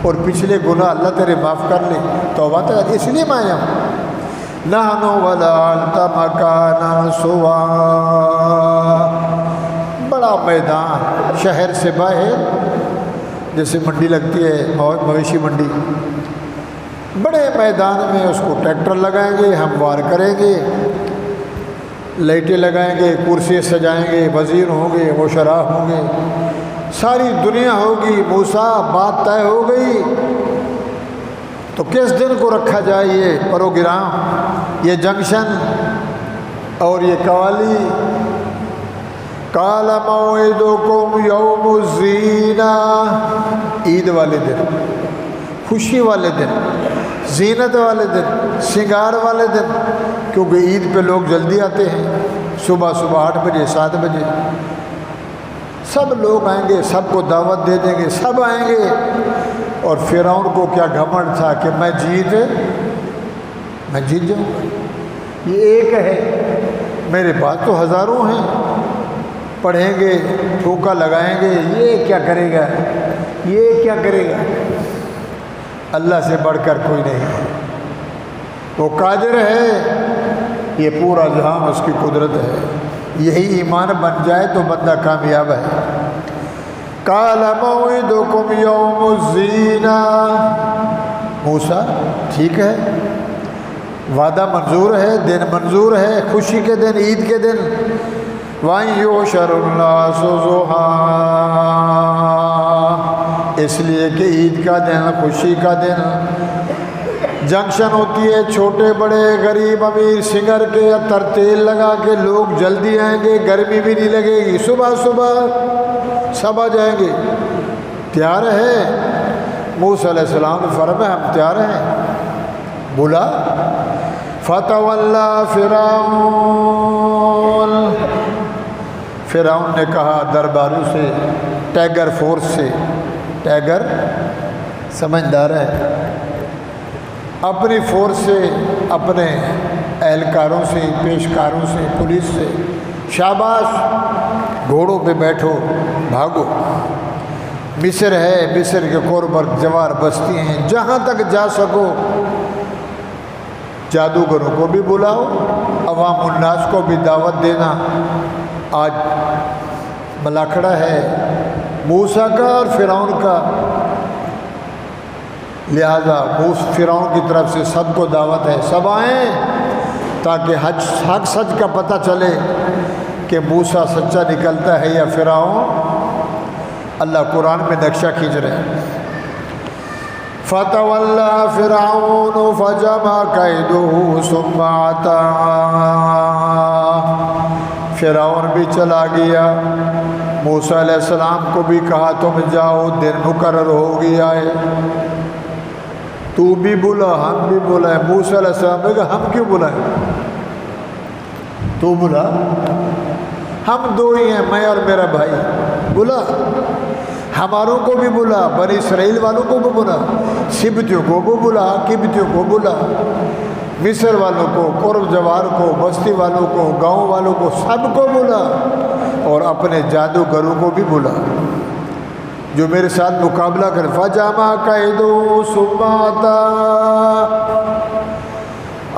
S1: اور پچھلے گناہ اللہ تیرے معاف کر لے، توبہ تو اس لیے میں آیا ہوں۔ نَحْنُ وَلَا أَنْتَ مَكَانًا سُوًى، بڑا میدان، شہر سے باہر، جیسے منڈی لگتی ہے، مویشی منڈی، بڑے میدان میں اس کو ٹریکٹر لگائیں گے، ہموار کریں گے، لائٹیں لگائیں گے، کرسی سجائیں گے، وزیر ہوں گے، وزراء ہوں گے، ساری دنیا ہوگی۔ موسیٰ بات طے ہو گئی، تو کس دن کو رکھا جائے یہ پروگرام، یہ جنکشن اور یہ قوالی؟ قَالَ مَوْعِدُكُمْ يَوْمُ الزِّينَةِ، عید والے دن، خوشی والے دن، زینت والے دن، سنگار والے دن، کیونکہ عید پہ لوگ جلدی آتے ہیں، صبح 8 بجے 7 بجے سب لوگ آئیں گے، سب کو دعوت دے دیں گے، سب آئیں گے۔ اور فرعون کو کیا گھمنڈ تھا کہ میں جیت جاؤں گا، یہ ایک ہے، میرے پاس تو ہزاروں ہیں، پڑھیں گے، ٹھوکا لگائیں گے، یہ کیا کرے گا، یہ کیا کرے گا۔ اللہ سے بڑھ کر کوئی نہیں ہے، وہ قادر ہے، یہ پورا جہان اس کی قدرت ہے۔ یہی ایمان بن جائے تو بندہ کامیاب ہے۔ قال موعدکم یوم الزینہ، موسیٰ ٹھیک ہے، وعدہ منظور ہے، دن منظور ہے، خوشی کے دن، عید کے دن۔ وَأَن يُحْشَرَ النَّاسُ ضُحًى، اس لیے کہ عید کا دن، خوشی کا دن، جنکشن ہوتی ہے، چھوٹے بڑے غریب امیر سنگر کے عطر تیل لگا کے لوگ جلدی آئیں گے، گرمی بھی نہیں لگے گی، صبح سب آ جائیں گے۔ تیار ہے؟ موسیٰ علیہ السلام نے فرمایا ہم تیار ہیں۔ بولا فتولی فرعون نے کہا درباروں سے، ٹائیگر فورس سے، ٹائیگر سمجھدار ہے، اپنی فورس سے، اپنے اہلکاروں سے، پیشکاروں سے، پولیس سے، شاباش، گھوڑوں پہ بیٹھو، بھاگو، مصر ہے، مصر کے قرب جوار بستی ہیں، جہاں تک جا سکو، جادوگروں کو بھی بلاؤ، عوام الناس کو بھی دعوت دینا۔ آج ملاکھڑا ہے موسیٰ کا اور فرعون کا، لہذا فرعون کی طرف سے سب کو دعوت ہے، سب آئیں تاکہ حق سچ کا پتہ چلے کہ موسیٰ سچا نکلتا ہے یا فرعون۔ اللہ قرآن میں نقشہ کھینچ رہے ہیں۔ فَتَوَلَّى فِرْعَوْنُ فَجَمَعَ كَيْدَهُ ثُمَّ أَتَىٰ، فرعون بھی چلا گیا، موسیٰ علیہ السلام کو بھی کہا تم جاؤ، دن مقرر ہو گیا ہے، تو بھی بولا ہم بھی بولا ہے۔ موسیٰ علیہ السلام نے کہا ہم کیوں بلائیں، تو بولا، ہم دو ہی ہیں، میں اور میرا بھائی، بولا ہماروں کو بھی بولا، بنی اسرائیل والوں کو بھی بولا، سبتیوں کو بھی بولا، کبتیوں کو بولا، مصر والوں کو، قرب جوار کو، بستی والوں کو، گاؤں والوں کو، سب کو بولا، اور اپنے جادوگروں کو بھی بولا جو میرے ساتھ مقابلہ کر۔ فَجَمَعَ كَيْدَهُ ثُمَّ أَتَىٰ،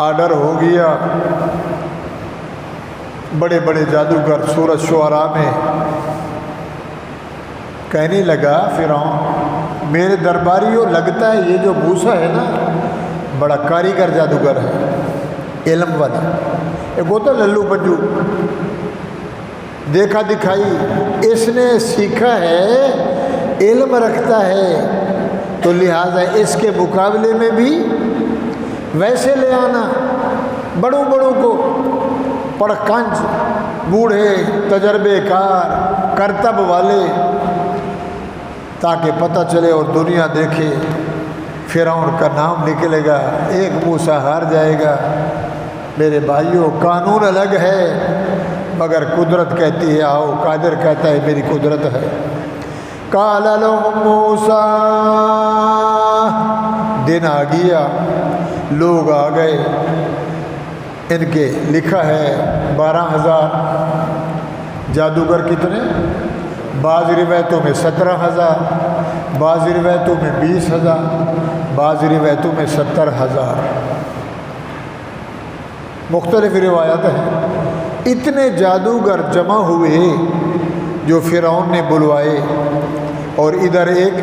S1: آرڈر ہو گیا، بڑے بڑے جادوگر سورۃ شعراء میں کہنے لگا فرعون میرے درباریوں، لگتا ہے یہ جو موسیٰ ہے نا بڑا کاریگر جادوگر ہے، علم والا، ایک ہوتا للو پنجو، دیکھا دکھائی، اس نے سیکھا ہے، علم رکھتا ہے، تو لہٰذا اس کے مقابلے میں بھی ویسے لے آنا، بڑوں کو، پڑکنج، بوڑھے، تجربے کار، کرتب والے، تاکہ پتہ چلے اور دنیا دیکھے، فرعون کا نام نکلے گا، ایک موسیٰ ہار جائے گا۔ میرے بھائیوں، قانون الگ ہے مگر قدرت کہتی ہے آؤ، قادر کہتا ہے میری قدرت ہے۔ قال لهم موسیٰ، دن آ گیا، لوگ آ گئے، ان کے لکھا ہے 12,000 جادوگر، کتنے؟ بعض روایتوں میں 17,000، بعض روایتوں میں 20,000، بعض روایتوں میں 70,000، مختلف روایات ہیں۔ اتنے جادوگر جمع ہوئے جو فرعون نے بلوائے، اور ادھر ایک،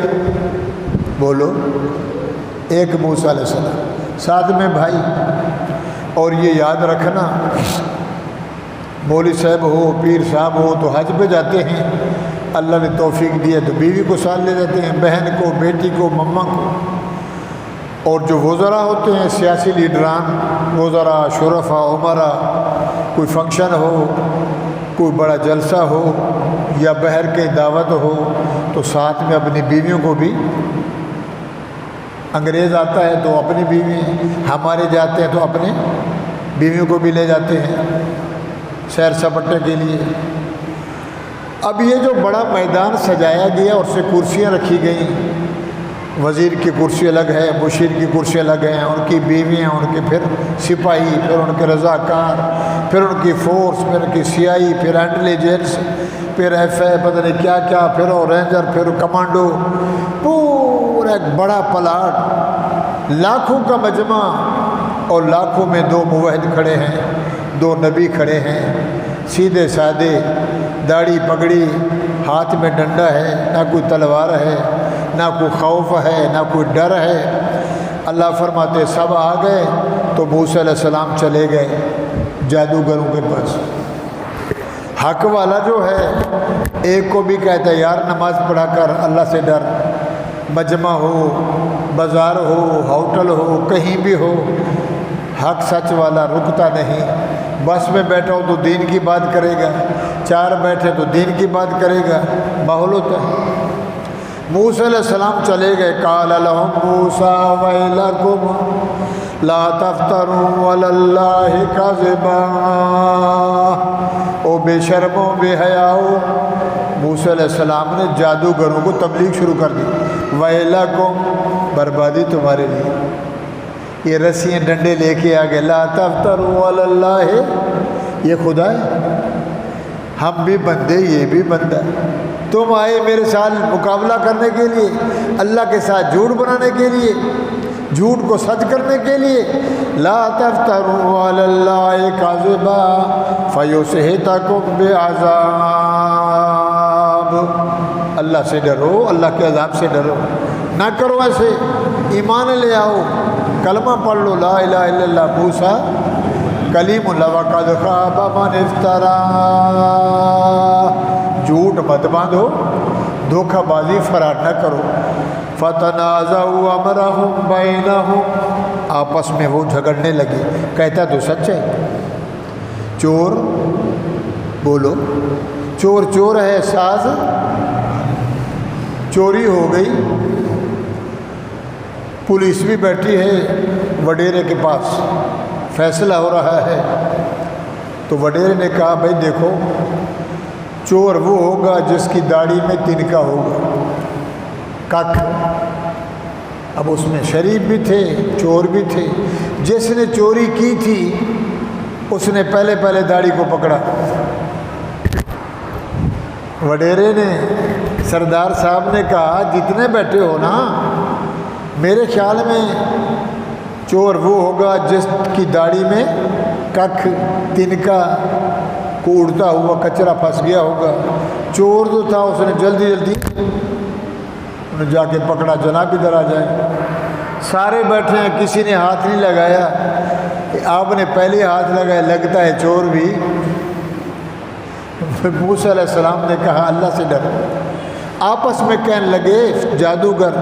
S1: بولو، ایک موسیٰ علیہ السلام، ساتھ میں بھائی۔ اور یہ یاد رکھنا، مولوی صاحب ہو، پیر صاحب ہو تو حج پہ جاتے ہیں، اللہ نے توفیق دی ہے تو بیوی کو ساتھ لے جاتے ہیں، بہن کو، بیٹی کو، مما کو۔ اور جو وزراء ہوتے ہیں، سیاسی لیڈران، وزراء، شرفاء، عمراء، کوئی فنکشن ہو، کوئی بڑا جلسہ ہو یا بہر کی دعوت ہو تو ساتھ میں اپنی بیویوں کو بھی انگریز آتا ہے تو اپنی بیوی، ہمارے جاتے ہیں تو اپنے بیویوں کو بھی لے جاتے ہیں سیر سپاٹے کے لیے۔ اب یہ جو بڑا میدان سجایا گیا اور سے کرسیاں رکھی گئیں، وزیر کی کرسی الگ ہے، مشیر کی کرسی الگ ہیں، ان کی بیویاں، ان کے پھر سپاہی، پھر ان کے رضاکار، پھر ان کی فورس، پھر ان کی سیائی، پھر انٹیلیجنس، پھر ایف اے، پتہ نہیں کیا کیا، پھر رینجر، پھر کمانڈو، پورا ایک بڑا پلاٹ، لاکھوں کا مجمع، اور لاکھوں میں دو موحد کھڑے ہیں، دو نبی کھڑے ہیں، سیدھے سادے، داڑھی پگڑی، ہاتھ میں ڈنڈا ہے، نہ کوئی تلوار ہے، نہ کوئی خوف ہے، نہ کوئی ڈر ہے۔ اللہ فرماتے سب آ گئے تو موسیٰ علیہ السلام چلے گئے جادوگروں کے پاس۔ حق والا جو ہے ایک کو بھی کہتا ہے یار نماز پڑھا کر، اللہ سے ڈر، مجمع ہو، بازار ہو، ہوٹل ہو، کہیں بھی ہو، حق سچ والا رکتا نہیں۔ بس میں بیٹھا ہو تو دین کی بات کرے گا، چار بیٹھے تو دین کی بات کرے گا، ماحول ہوتا ہے۔ موسیٰ علیہ السلام چلے گئے، قال لهم موسیٰ ویلکم لا تفتروا علی اللہ کذبا، او بے شرمو بے حیاؤ، موسیٰ علیہ السلام نے جادوگروں کو تبلیغ شروع کر دی، ویلکم، بربادی تمہارے لیے، یہ رسیاں ڈنڈے لے کے آگے، لا تفتروا علی اللہ، یہ خدا ہے، ہم بھی بندے، یہ بھی بندہ، تم آئے میرے ساتھ مقابلہ کرنے کے لیے، اللہ کے ساتھ جھوٹ بنانے کے لیے، جھوٹ کو سچ کرنے کے لیے، لا تفتروا علی اللہ کذبا فیسحتکم بعذاب، اللہ سے ڈرو، اللہ کے عذاب سے ڈرو، نہ کرو ایسے، ایمان لے آؤ، کلمہ پڑھ لو، لا الہ الا اللہ موسیٰ کلیم اللہ وقد خاب من افترا، جھوٹ مت باندھو، دھوکہ بازی فرار نہ کرو، فتنازعوا امرهم بینہم، آپس میں وہ جھگڑنے لگے، کہتا تو سچ ہے، چور بولو، چور چور ہے، ساز چوری ہو گئی، پولیس بھی بیٹھی ہے وڈیرے کے پاس، فیصلہ ہو رہا ہے، تو وڈیرے نے کہا بھائی دیکھو، چور وہ ہوگا جس کی داڑھی میں تنکا ہوگا، کک، اب اس میں شریف بھی تھے، چور بھی تھے، جس نے چوری کی تھی اس نے پہلے داڑھی کو پکڑا، وڈیرے نے، سردار صاحب نے کہا جتنے بیٹھے ہو نا، میرے خیال میں چور وہ ہوگا جس کی داڑھی میں ککھ، تنکا، کو اڑتا ہوا کچرا پھنس گیا ہوگا، چور جو تھا اس نے جلدی انہیں جا کے پکڑا، جناب ادھر آ جائے، سارے بیٹھے ہیں، کسی نے ہاتھ نہیں لگایا، آپ نے پہلے ہاتھ لگایا، لگتا ہے چور بھی۔ موسیٰ علیہ السلام نے کہا اللہ سے ڈرو، آپس میں کہنے لگے جادوگر،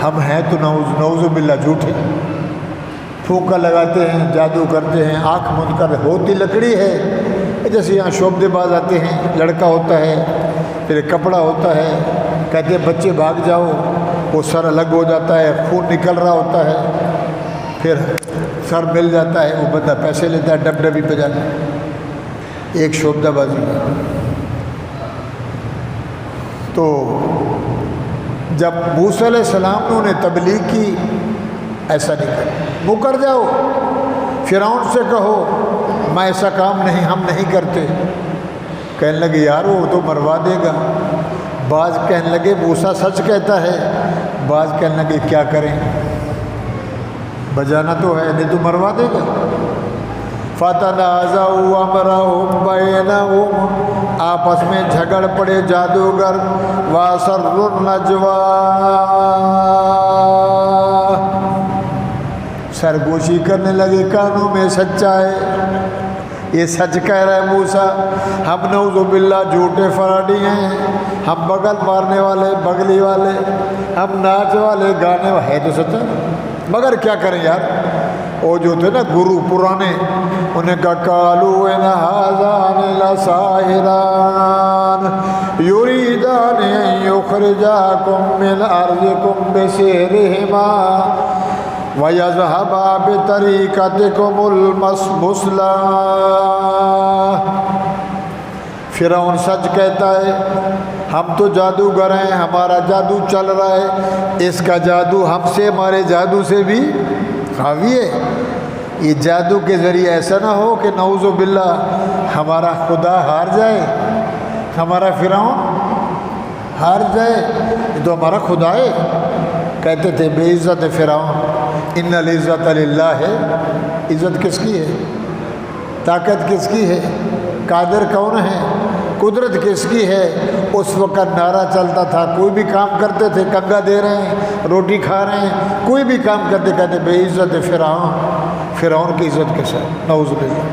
S1: ہم ہیں تو نعوذ باللہ جھوٹے، پھونکا لگاتے ہیں، جادو کرتے ہیں، آنکھ مند کر، ہوتی لکڑی ہے، جیسے یہاں شعبدے باز آتے ہیں، لڑکا ہوتا ہے، پھر کپڑا ہوتا ہے، کہتے ہیں بچے بھاگ جاؤ، وہ سر الگ ہو جاتا ہے، خون نکل رہا ہوتا ہے، پھر سر مل جاتا ہے، وہ بندہ پیسے لیتا ہے، ڈب ڈبی پہ جاتا ہے، ایک شعبدہ بازی ہے۔ تو جب موسیٰ علیہ السلام نے انہیں تبلیغ کی، ایسا نہیں کرو، مکر جاؤ، فرعون سے کہو میں ایسا کام نہیں، ہم نہیں کرتے، کہنے لگے یار وہ تو مروا دے گا، بعض کہنے لگے موسیٰ سچ کہتا ہے، بعض کہنے لگے کیا کریں، بجانا تو ہے، نہیں تو مروا دے گا۔ فتنازعوا امرهم بینہم، آپس میں جھگڑ پڑے جادوگر، واسروا النجویٰ، سرگوشی کرنے لگے کانوں میں، سچائے، یہ سچ کہہ رہا ہے موسیٰ، ہم نعوذ باللہ جھوٹے فراڈی ہیں، ہم بغل مارنے والے، بغلی والے، ہم ناچ والے، گانے والے، ہے تو سچا، مگر کیا کریں یار، وہ جو تھے نا گرو پرانے، انہیں کہا قالوا ان ھذان لساحران یریدان ان یخرجاکم من ارضکم بسحرہما وَيَذْهَبَا بِطَرِيقَتِكُمُ الْمُثْلَىٰ۔ فرعون سچ کہتا ہے، ہم تو جادوگر ہیں، ہمارا جادو چل رہا ہے، اس کا جادو ہم سے، ہمارے جادو سے بھی حاوی ہے۔ یہ جادو کے ذریعے ایسا نہ ہو کہ نعوذ باللہ ہمارا خدا ہار جائے، ہمارا فرعون ہار جائے، یہ تو ہمارا خدا ہے۔ کہتے تھے بے عزت فرعون، ان العزت للہ ہے، عزت کس کی ہے، طاقت کس کی ہے، قادر کون ہے، قدرت کس کی ہے۔ اس وقت نعرہ چلتا تھا، کوئی بھی کام کرتے تھے، کنگا دے رہے ہیں، روٹی کھا رہے ہیں، کوئی بھی کام کرتے کہتے بے عزت فرعون، فرعون کی عزت کے ساتھ، نعوذ باللہ۔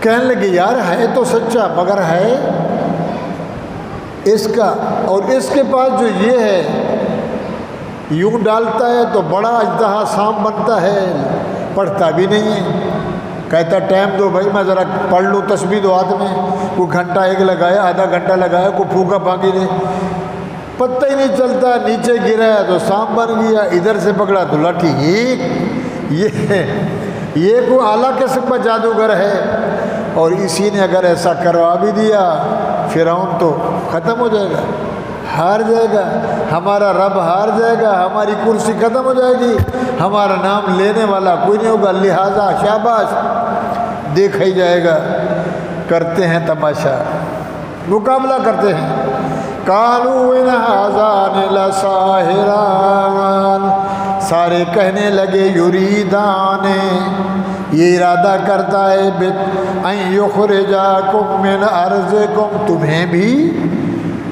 S1: کہنے لگے یار ہے تو سچا، مگر ہے اس کا، اور اس کے پاس جو یہ ہے یوں ڈالتا ہے تو بڑا اژدہا سام بنتا ہے، پڑھتا بھی نہیں ہے۔ کہتا ٹائم دو بھائی میں ذرا پڑھ لوں، تسبیح دو ہاتھ میں، کوئی گھنٹہ ایک لگایا، آدھا گھنٹہ لگایا، کوئی پھونکا پھانکی دے، پتہ ہی نہیں چلتا، نیچے گرا تو سام بن گیا، ادھر سے پکڑا تو لاٹھی۔ یہ کوئی اعلیٰ قسم کا جادوگر ہے، اور اسی نے اگر ایسا کروا بھی دیا فرعون تو ختم ہو جائے گا، ہار جائے گا، ہمارا رب ہار جائے گا، ہماری کرسی ختم ہو جائے گی، ہمارا نام لینے والا کوئی نہیں ہوگا، لہذا شاباش دیکھا ہی جائے گا۔ کرتے ہیں تماشا، مقابلہ کرتے ہیں۔ قالوا ان ھذان لساحران، سارے کہنے لگے یریدان، یہ ارادہ کرتا ہے ان یخرجاکم من ارضکم، تمہیں بھی،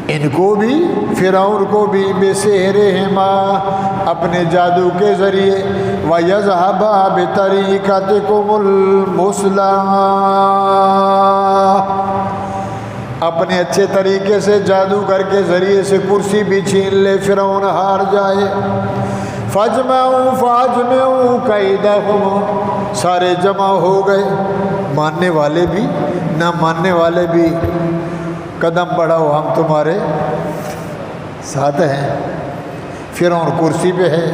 S1: ان کو بھی، فرعون کو بھی، بسحرہما، اپنے جادو کے ذریعے، وَيَذْهَبَا بِطَرِيقَتِكُمُ الْمُثْلَىٰ، اپنے اچھے طریقے سے جادوگر کے ذریعے سے کرسی بھی چھین لے، فرعون ہار جائے۔ فَأَجْمِعُوا كَيْدَهُمْ، سارے جمع ہو گئے، ماننے والے بھی نہ ماننے والے بھی، قدم بڑھاؤ ہم تمہارے ساتھ ہیں۔ فرعون کرسی پہ ہے،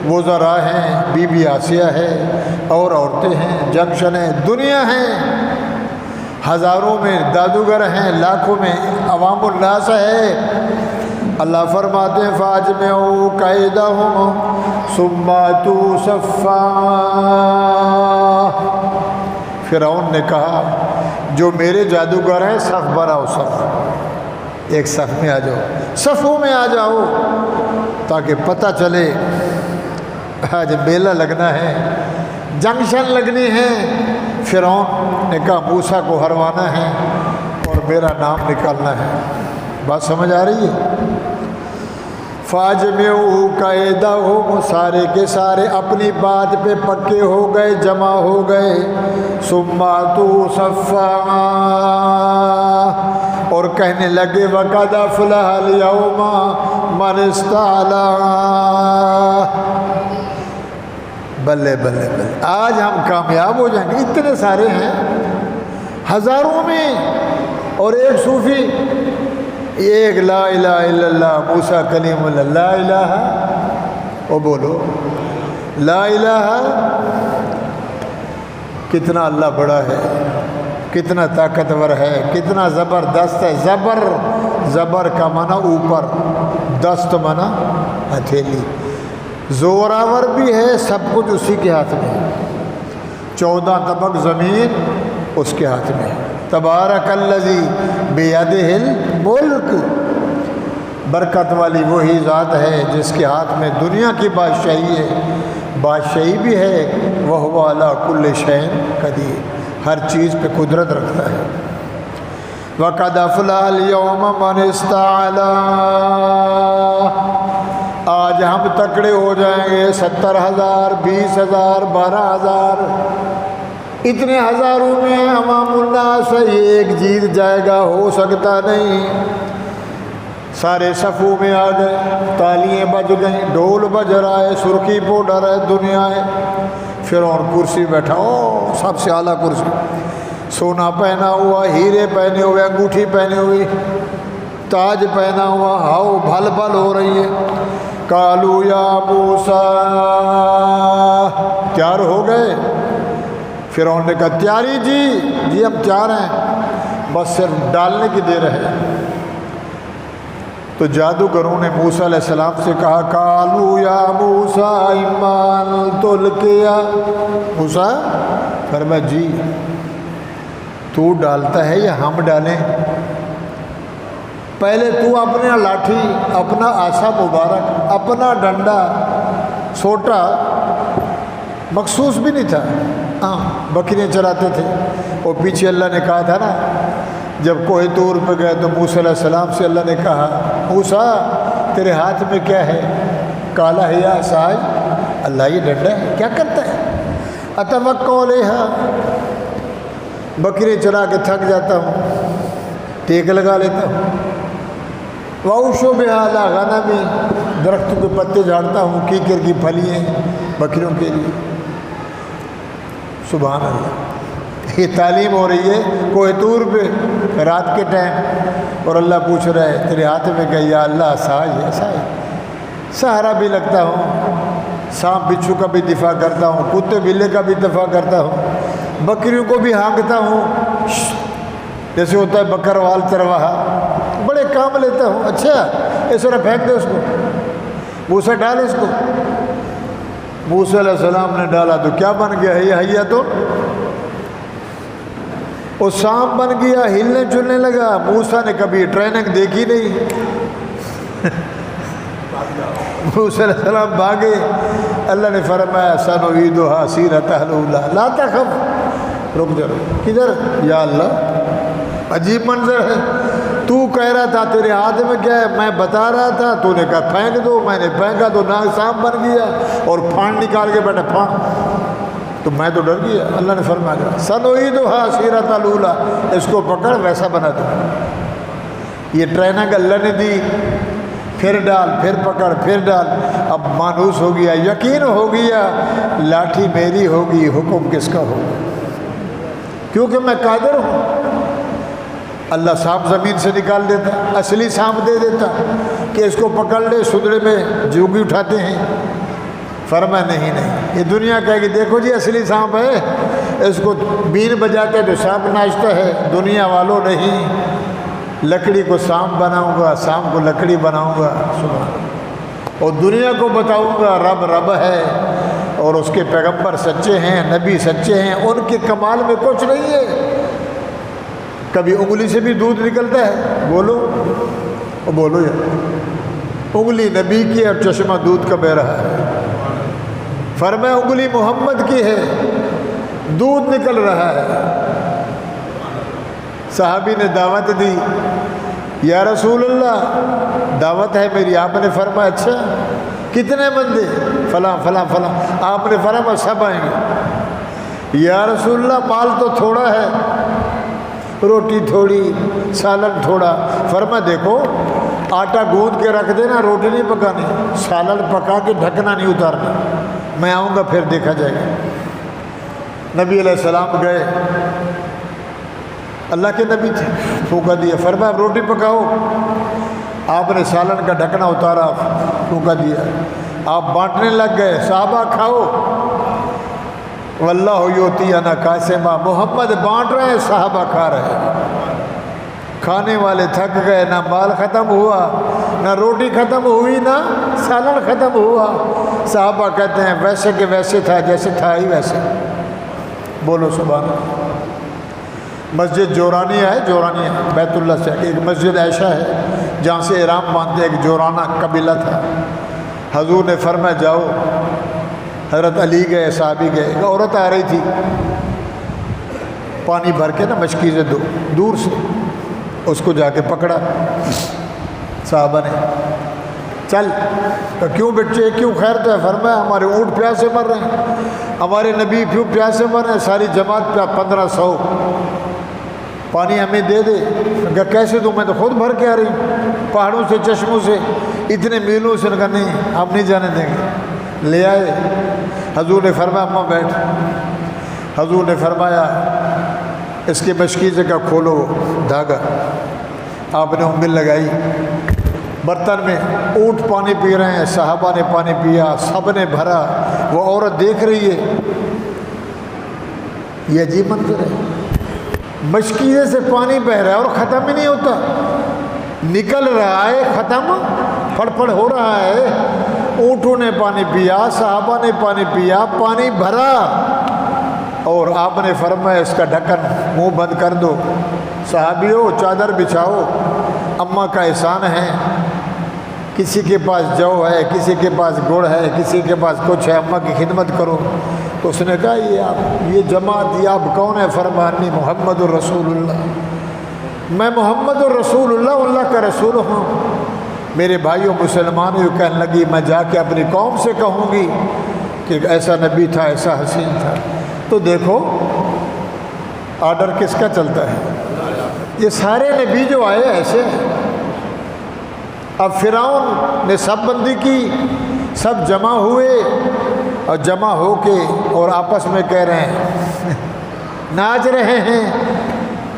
S1: وزراء ہیں، بی بی آسیہ ہے، اور عورتیں ہیں، جنکشن ہے، دنیا ہے، ہزاروں میں جادوگر ہیں، لاکھوں میں عوام الناس ہے۔ اللہ فرماتے ہیں فَأَجْمِعُوا كَيْدَهُمْ ثُمَّ أْتُوا صَفًّا، فرعون نے کہا جو میرے جادوگر ہیں صف بناؤ، صف، ایک صف میں آ جاؤ، صفوں میں آ جاؤ، تاکہ پتہ چلے آج میلہ لگنا ہے، جنکشن لگنی ہے۔ فرعون نے کہا موسیٰ کو ہروانا ہے اور میرا نام نکالنا ہے۔ بات سمجھ آ رہی ہے؟ فَأَجْمِعُوا كَيْدَهُمْ، سارے کے سارے اپنی بات پہ پکے ہو گئے، جمع ہو گئے۔ ثُمَّ أَتُوا صَفًّا، اور کہنے لگے وَقَدْ أَفْلَحَ الْيَوْمَ مَنِ اسْتَعْلَىٰ، بلے بلے بلے، آج ہم کامیاب ہو جائیں گے۔ اتنے سارے ہیں، ہزاروں میں، اور ایک صوفی، ایک لا الہ الا اللہ موسیٰ کلیم اللہ، لا الہ، او بولو لا الہ، کتنا اللہ بڑا ہے، کتنا طاقتور ہے، کتنا زبردست ہے۔ زبر کا معنی اوپر، دست معنی ہتھیلی، زوراور بھی ہے، سب کچھ اسی کے ہاتھ میں ہے، 14 طبق زمین اس کے ہاتھ میں ہے۔ تبارک الذی بیدہ الملک، برکت والی وہی ذات ہے جس کے ہاتھ میں دنیا کی بادشاہی ہے، بادشاہی بھی ہے، وَهُوَ عَلَىٰ كُلِّ شَيْءٍ قَدِيرٌ، ہر چیز پہ قدرت رکھتا ہے۔ وَقَدْ أَفْلَحَ الْيَوْمَ مَنِ اسْتَعْلَىٰ، آج ہم تکڑے ہو جائیں گے، 70,000، 20,000، 12,000، اتنے ہزاروں میں عوام الناس ایک جیت جائے گا، ہو سکتا نہیں۔ سارے صفوں میں آ گئے، تالیاں بج گئیں، ڈھول بج رہا ہے، سرخی پاؤڈر ہے، دنیا ہے۔ فرعون کرسی بیٹھا، او سب سے اعلیٰ کرسی، سونا پہنا ہوا، ہیرے پہنے ہوئے، انگوٹھی پہنے ہوئی، تاج پہنا ہوا، ہاؤ بھل بھل ہو رہی ہے۔ قالوا یا موسیٰ، تیار ہو گئے؟ فرعون نے کہا تیاری جی ہم تیار ہیں، بس صرف ڈالنے کی دیر ہے۔ تو جادوگروں نے موسیٰ علیہ السلام سے کہا قالوا یا موسیٰ اما ان تلقی، موسیٰ فرمایا جی تو ڈالتا ہے یا ہم ڈالیں؟ پہلے تو اپنا لاٹھی، اپنا عصا مبارک، اپنا ڈنڈا سوٹا مخصوص بھی نہیں تھا، ہاں بکریاں چراتے تھے۔ اور پیچھے اللہ نے کہا تھا نا، جب کوہ طور پہ گئے تو موسیٰ علیہ السلام سے اللہ نے کہا موسیٰ تیرے ہاتھ میں کیا ہے؟ کالا ہے یا عصا؟ اللہ یہ ڈنڈا ہے، کیا کرتا ہے؟ اتوکل علیہا، بکریاں چرا کے تھک جاتا ہوں، ٹیک لگا لیتا ہوں۔ وَأَوْشُ بِهَا عَلَىٰ غَنَمِي، درختوں کے پتے جھاڑتا ہوں، کیکر کی پھلیاں بکریوں کے لیے۔ سبحان اللہ، یہ تعلیم ہو رہی ہے کوہ طور پہ رات کے ٹائم، اور اللہ پوچھ رہا ہے تیرے ہاتھ میں کہ یا اللہ ساج ہے، ساج سہارا بھی لگتا ہوں، سانپ بچھو کا بھی دفاع کرتا ہوں، کتے بلے کا بھی دفاع کرتا ہوں، بکریوں کو بھی ہانکتا ہوں، جیسے ہوتا ہے بکر وال چرواہا، بڑے کام لیتا ہوں۔ اچھا اس طرح پھینک دے اس کو، موسیٰ ڈال اس کو۔ موسیٰ علیہ السلام نے ڈالا تو کیا بن گیا؟ یہ حیا تو وہ سانپ بن گیا، ہلنے چلنے لگا۔ موسیٰ نے کبھی ٹریننگ دیکھی نہیں، موسیٰ علیہ السلام بھاگے، اللہ نے فرمایا سنعیدھا سیرتھا الاولیٰ لا تخف، رک جا، کدھر؟ یا اللہ عجیب منظر ہے، تو کہہ رہا تھا تیرے ہاتھ میں کیا ہے، میں بتا رہا تھا، تو نے کہا پھینک دو، میں نے پھینکا تو ناگ سانپ بن گیا اور پھاند نکال کے بیٹھا پھاند، تو میں تو ڈر گیا۔ اللہ نے فرمایا سنعیدھا سیرتھا الاولیٰ، اس کو پکڑ ویسا بنا دو۔ یہ ٹریننگ اللہ نے دی، پھر ڈال، پھر پکڑ، پھر ڈال۔ اب مانوس ہو گیا، یقین ہو گیا لاٹھی میری ہوگی، حکم کس کا ہوگا، کیونکہ میں قادر ہوں۔ اللہ سانپ زمین سے نکال دیتا، اصلی سانپ دے دیتا کہ اس کو پکڑ لے، سدڑے میں جوگی اٹھاتے ہیں۔ فرمایا نہیں، یہ دنیا کہے گی دیکھو جی اصلی سانپ ہے، اس کو بین بجاتے تو سانپ ناچتا ہے، دنیا والوں نہیں، لکڑی کو سانپ بناؤں گا، سانپ کو لکڑی بناؤں گا، اور دنیا کو بتاؤں گا رب رب ہے اور اس کے پیغمبر سچے ہیں، نبی سچے ہیں، ان کے کمال میں کچھ نہیں ہے۔ کبھی انگلی سے بھی دودھ نکلتا ہے، بولو بولو یار، انگلی نبی کی اور چشمہ دودھ کا بہ رہا ہے۔ فرمایا انگلی محمد کی ہے، دودھ نکل رہا ہے۔ صحابی نے دعوت دی، یا رسول اللہ دعوت ہے میری، آپ نے فرمایا اچھا کتنے بندے؟ فلاں فلاں فلاں، آپ نے فرمایا سب آئیں گے۔ یا رسول اللہ مال تو تھوڑا ہے، روٹی تھوڑی، سالن تھوڑا۔ فرمایا دیکھو آٹا گوندھ کے رکھ دینا، روٹی نہیں پکانی، سالن پکا کے ڈھکنا نہیں اتارنا، میں آؤں گا پھر دیکھا جائے گا۔ نبی علیہ السلام گئے، اللہ کے نبی تھے، پھونکا دیا، فرمایا روٹی پکاؤ۔ آپ نے سالن کا ڈھکنا اتارا، پھونکا دیا، آپ بانٹنے لگ گئے، صحابہ کھاؤ۔ واللہ یؤتی انا قاسما، محمد بانٹ رہے ہیں، صحابہ کھا رہے ہیں۔ کھانے والے تھک گئے، نہ مال ختم ہوا، نہ روٹی ختم ہوئی، نہ سالن ختم ہوا۔ صحابہ کہتے ہیں ویسے کہ ویسے تھا، جیسے تھا ہی ویسے۔ بولو سبحان اللہ۔ مسجد جورانیہ ہے، جورانیہ بیت اللہ سے ایک مسجد عائشہ ہے جہاں سے احرام باندھتے، ایک جورانہ قبیلہ تھا۔ حضور نے فرمایا جاؤ، حضرت علی گئے، صحابی گئے، ایک عورت آ رہی تھی پانی بھر کے نا مشکی سے دور سے، اس کو جا کے پکڑا صحابہ نے، چل تو کیوں بچے کیوں خیر تو ہے؟ فرمایا ہمارے اونٹ پیاسے مر رہے ہیں، ہمارے نبی پیوں پیاسے مر رہے ہیں، ساری جماعت پہ 1500 پانی ہمیں دے دے۔ کہا کیسے دوں، میں تو خود بھر کے آ رہی ہوں پہاڑوں سے، چشموں سے، اتنے میلوں سے۔ کہا نہیں، ہم نہیں جانے دیں گے۔ لے آئے۔ حضور نے فرمایا اماں بیٹھ۔ حضور نے فرمایا اس کے مشکیزے کا کھولو دھاگا۔ آپ نے انگل لگائی، برتن میں اونٹ پانی پی رہے ہیں، صحابہ نے پانی پیا، سب نے بھرا۔ وہ عورت دیکھ رہی ہے، یہ عجیب منظر ہے، مشکیزے سے پانی بہہ رہا ہے اور ختم ہی نہیں ہوتا، نکل رہا ہے، ختم پھڑ پھڑ ہو رہا ہے۔ اونٹوں نے پانی پیا، صحابہ نے پانی پیا، پانی بھرا، اور آپ نے فرمایا اس کا ڈھکن منہ بند کر دو۔ صحابیوں چادر بچھاؤ، اماں کا احسان ہے، کسی کے پاس جو ہے، کسی کے پاس گڑ ہے، کسی کے پاس کچھ ہے، اماں کی خدمت کرو۔ تو اس نے کہا یہ جماعت، یہ آپ کون ہے؟ فرمانی محمد الرسول اللہ، میں محمد الرسول اللہ، اللہ کا رسول ہوں۔ میرے بھائیوں مسلمانوں، کہنے لگی میں جا کے اپنی قوم سے کہوں گی کہ ایسا نبی تھا، ایسا حسین تھا۔ تو دیکھو آرڈر کس کا چلتا ہے، یہ سارے نبی جو آئے ایسے ہیں۔ اب فرعون نے سب بندی کی، سب جمع ہوئے، اور جمع ہو کے اور آپس میں کہہ رہے ہیں، ناچ رہے ہیں،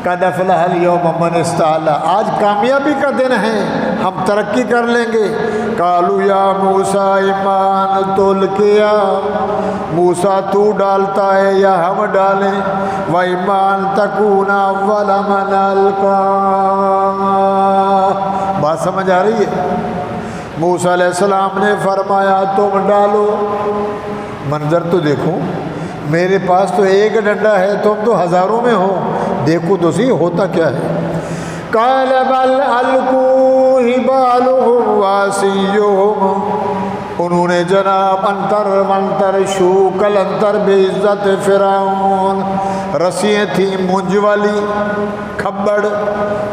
S1: قد افلح الیوم من استعلی، آج کامیابی کا دن ہے، ہم ترقی کر لیں گے۔ قالوا یا موسیٰ ایمان تلقیا، موسیٰ تو ڈالتا ہے یا ہم ڈالیں؟ وَإِمَّا أَن تَكُونَ أَوَّلَ مَنْ أَلْقَىٰ، بات سمجھ آ رہی ہے؟ موسیٰ علیہ السلام نے فرمایا تم ڈالو۔ منظر تو دیکھو، میرے پاس تو ایک ڈنڈا ہے، تم تو ہزاروں میں ہو، دیکھو تو صحیح ہوتا کیا ہے۔ قال بل القوا حبالهم وعصیهم، انہوں نے جناب انتر منتر شو کلنتر بے عزت فرعون، رسیاں تھیں مونج والی، کھبڑ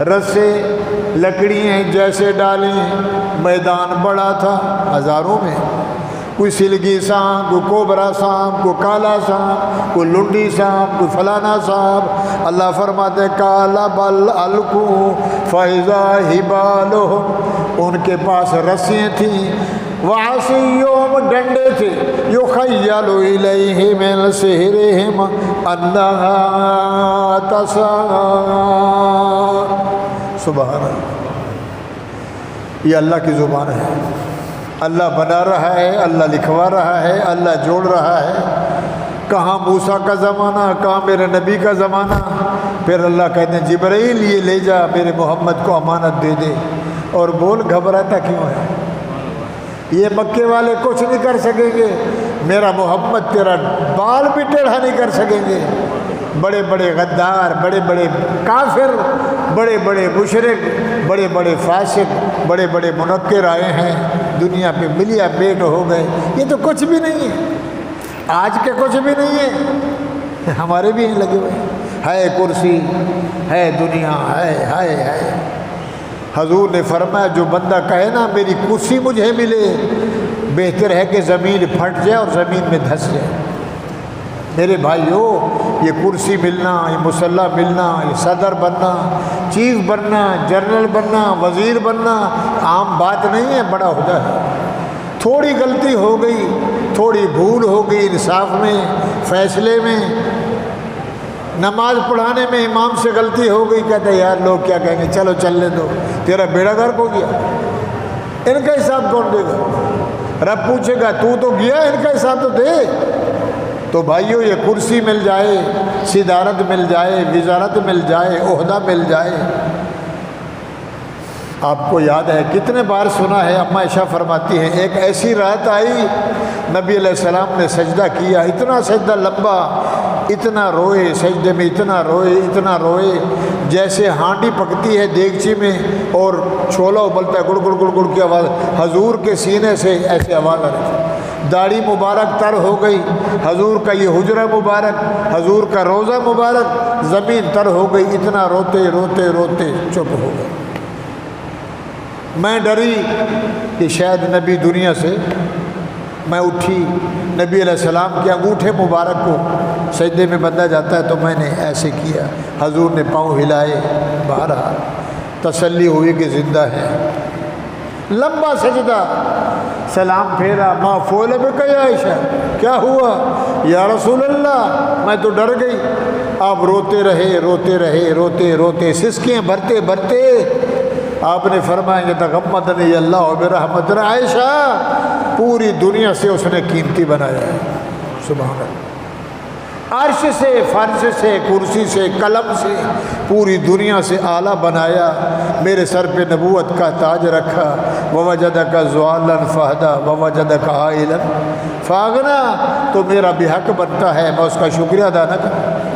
S1: رسے، لکڑیاں جیسے ڈالیں، میدان بڑا تھا، ہزاروں میں، کوئی سلگی سانپ، کوئی کوبرا سانپ، کوئی کالا سانپ، کوئی لنڈی سانپ، کوئی فلانا سانپ۔ اللہ فرماتے کالا بل القوا فاذا حبالهم، ان کے پاس رسیاں تھیں، وعصیهم ڈنڈے تھے، یخیل الیہ من سحرہم انہا تسعی۔ سبحان اللہ، یہ اللہ کی زبان ہے، اللہ بنا رہا ہے، اللہ لکھوا رہا ہے، اللہ جوڑ رہا ہے۔ کہاں موسیٰ کا زمانہ، کہاں میرے نبی کا زمانہ، پھر اللہ کہتے ہیں جبرائیل یہ لے جا، میرے محمد کو امانت دے دے۔ اور بول گھبراتا کیوں ہے؟ یہ مکے والے کچھ نہیں کر سکیں گے، میرا محمد تیرا بال بھی ٹیڑھا نہیں کر سکیں گے۔ بڑے بڑے غدار، بڑے بڑے کافر، بڑے بڑے مشرک، بڑے بڑے فاسق، بڑے بڑے منکر آئے ہیں دنیا پہ، ملیا بیٹ ہو گئے، یہ تو کچھ بھی نہیں ہے، آج کے کچھ بھی نہیں ہے، ہمارے بھی ہیں لگے ہوئے، ہے کرسی، ہے دنیا، ہے۔ حضور نے فرمایا جو بندہ کہے نا میری کرسی مجھے ملے، بہتر ہے کہ زمین پھٹ جائے اور زمین میں دھس جائے۔ میرے بھائیو، یہ کرسی ملنا، یہ مسلح ملنا، یہ صدر بننا، چیف بننا، جنرل بننا، وزیر بننا عام بات نہیں ہے، بڑا عہدہ ہے۔ تھوڑی غلطی ہو گئی، تھوڑی بھول ہو گئی انصاف میں، فیصلے میں، نماز پڑھانے میں امام سے غلطی ہو گئی، کہتے ہیں یار لوگ کیا کہیں گے، چلو چلنے دو، تیرا بیڑا غرق ہو گیا، ان کا حساب کون دے گا؟ رب پوچھے گا تو گیا، ان کا حساب تو دے۔ تو بھائیو، یہ کرسی مل جائے، صدارت مل جائے، وزارت مل جائے، عہدہ مل جائے، آپ کو یاد ہے کتنے بار سنا ہے، اماں عائشہ فرماتی ہیں ایک ایسی رات آئی، نبی علیہ السلام نے سجدہ کیا، اتنا سجدہ لمبا، اتنا روئے سجدے میں، اتنا روئے جیسے ہانڈی پکتی ہے دیگچی میں اور چھولا ابلتا ہے، گڑ گڑ گڑ گڑ کی آواز، حضور کے سینے سے ایسے آواز آ رہی تھی۔ داڑھی مبارک تر ہو گئی، حضور کا یہ حجرہ مبارک، حضور کا روزہ مبارک، زمین تر ہو گئی، اتنا روتے روتے روتے چپ ہو گئے۔ میں ڈری کہ شاید نبی دنیا سے، میں اٹھی، نبی علیہ السلام کے انگوٹھے مبارک کو سجدے میں بندہ جاتا ہے تو میں نے ایسے کیا، حضور نے پاؤں ہلائے، بہرحال تسلی ہوئی کہ زندہ ہے۔ لمبا سجدہ، سلام پھیرا، ما فعل بک یا عائشہ، کیا ہوا یا رسول اللہ؟ میں تو ڈر گئی۔ آپ روتے رہے روتے رہے روتے روتے، سسکیاں بھرتے بھرتے آپ نے فرمایا یتغمدنی اللہ برحمت، عائشہ پوری دنیا سے اس نے قیمتی بنایا ہے، سبحان اللہ، عرش سے، فرش سے، کرسی سے، قلم سے، پوری دنیا سے اعلیٰ بنایا، میرے سر پہ نبوت کا تاج رکھا۔ ووجدک ضالا فہدی ووجدک عائلا فاغنی، تو میرا بھی حق بنتا ہے میں اس کا شکریہ ادا نہ کروں۔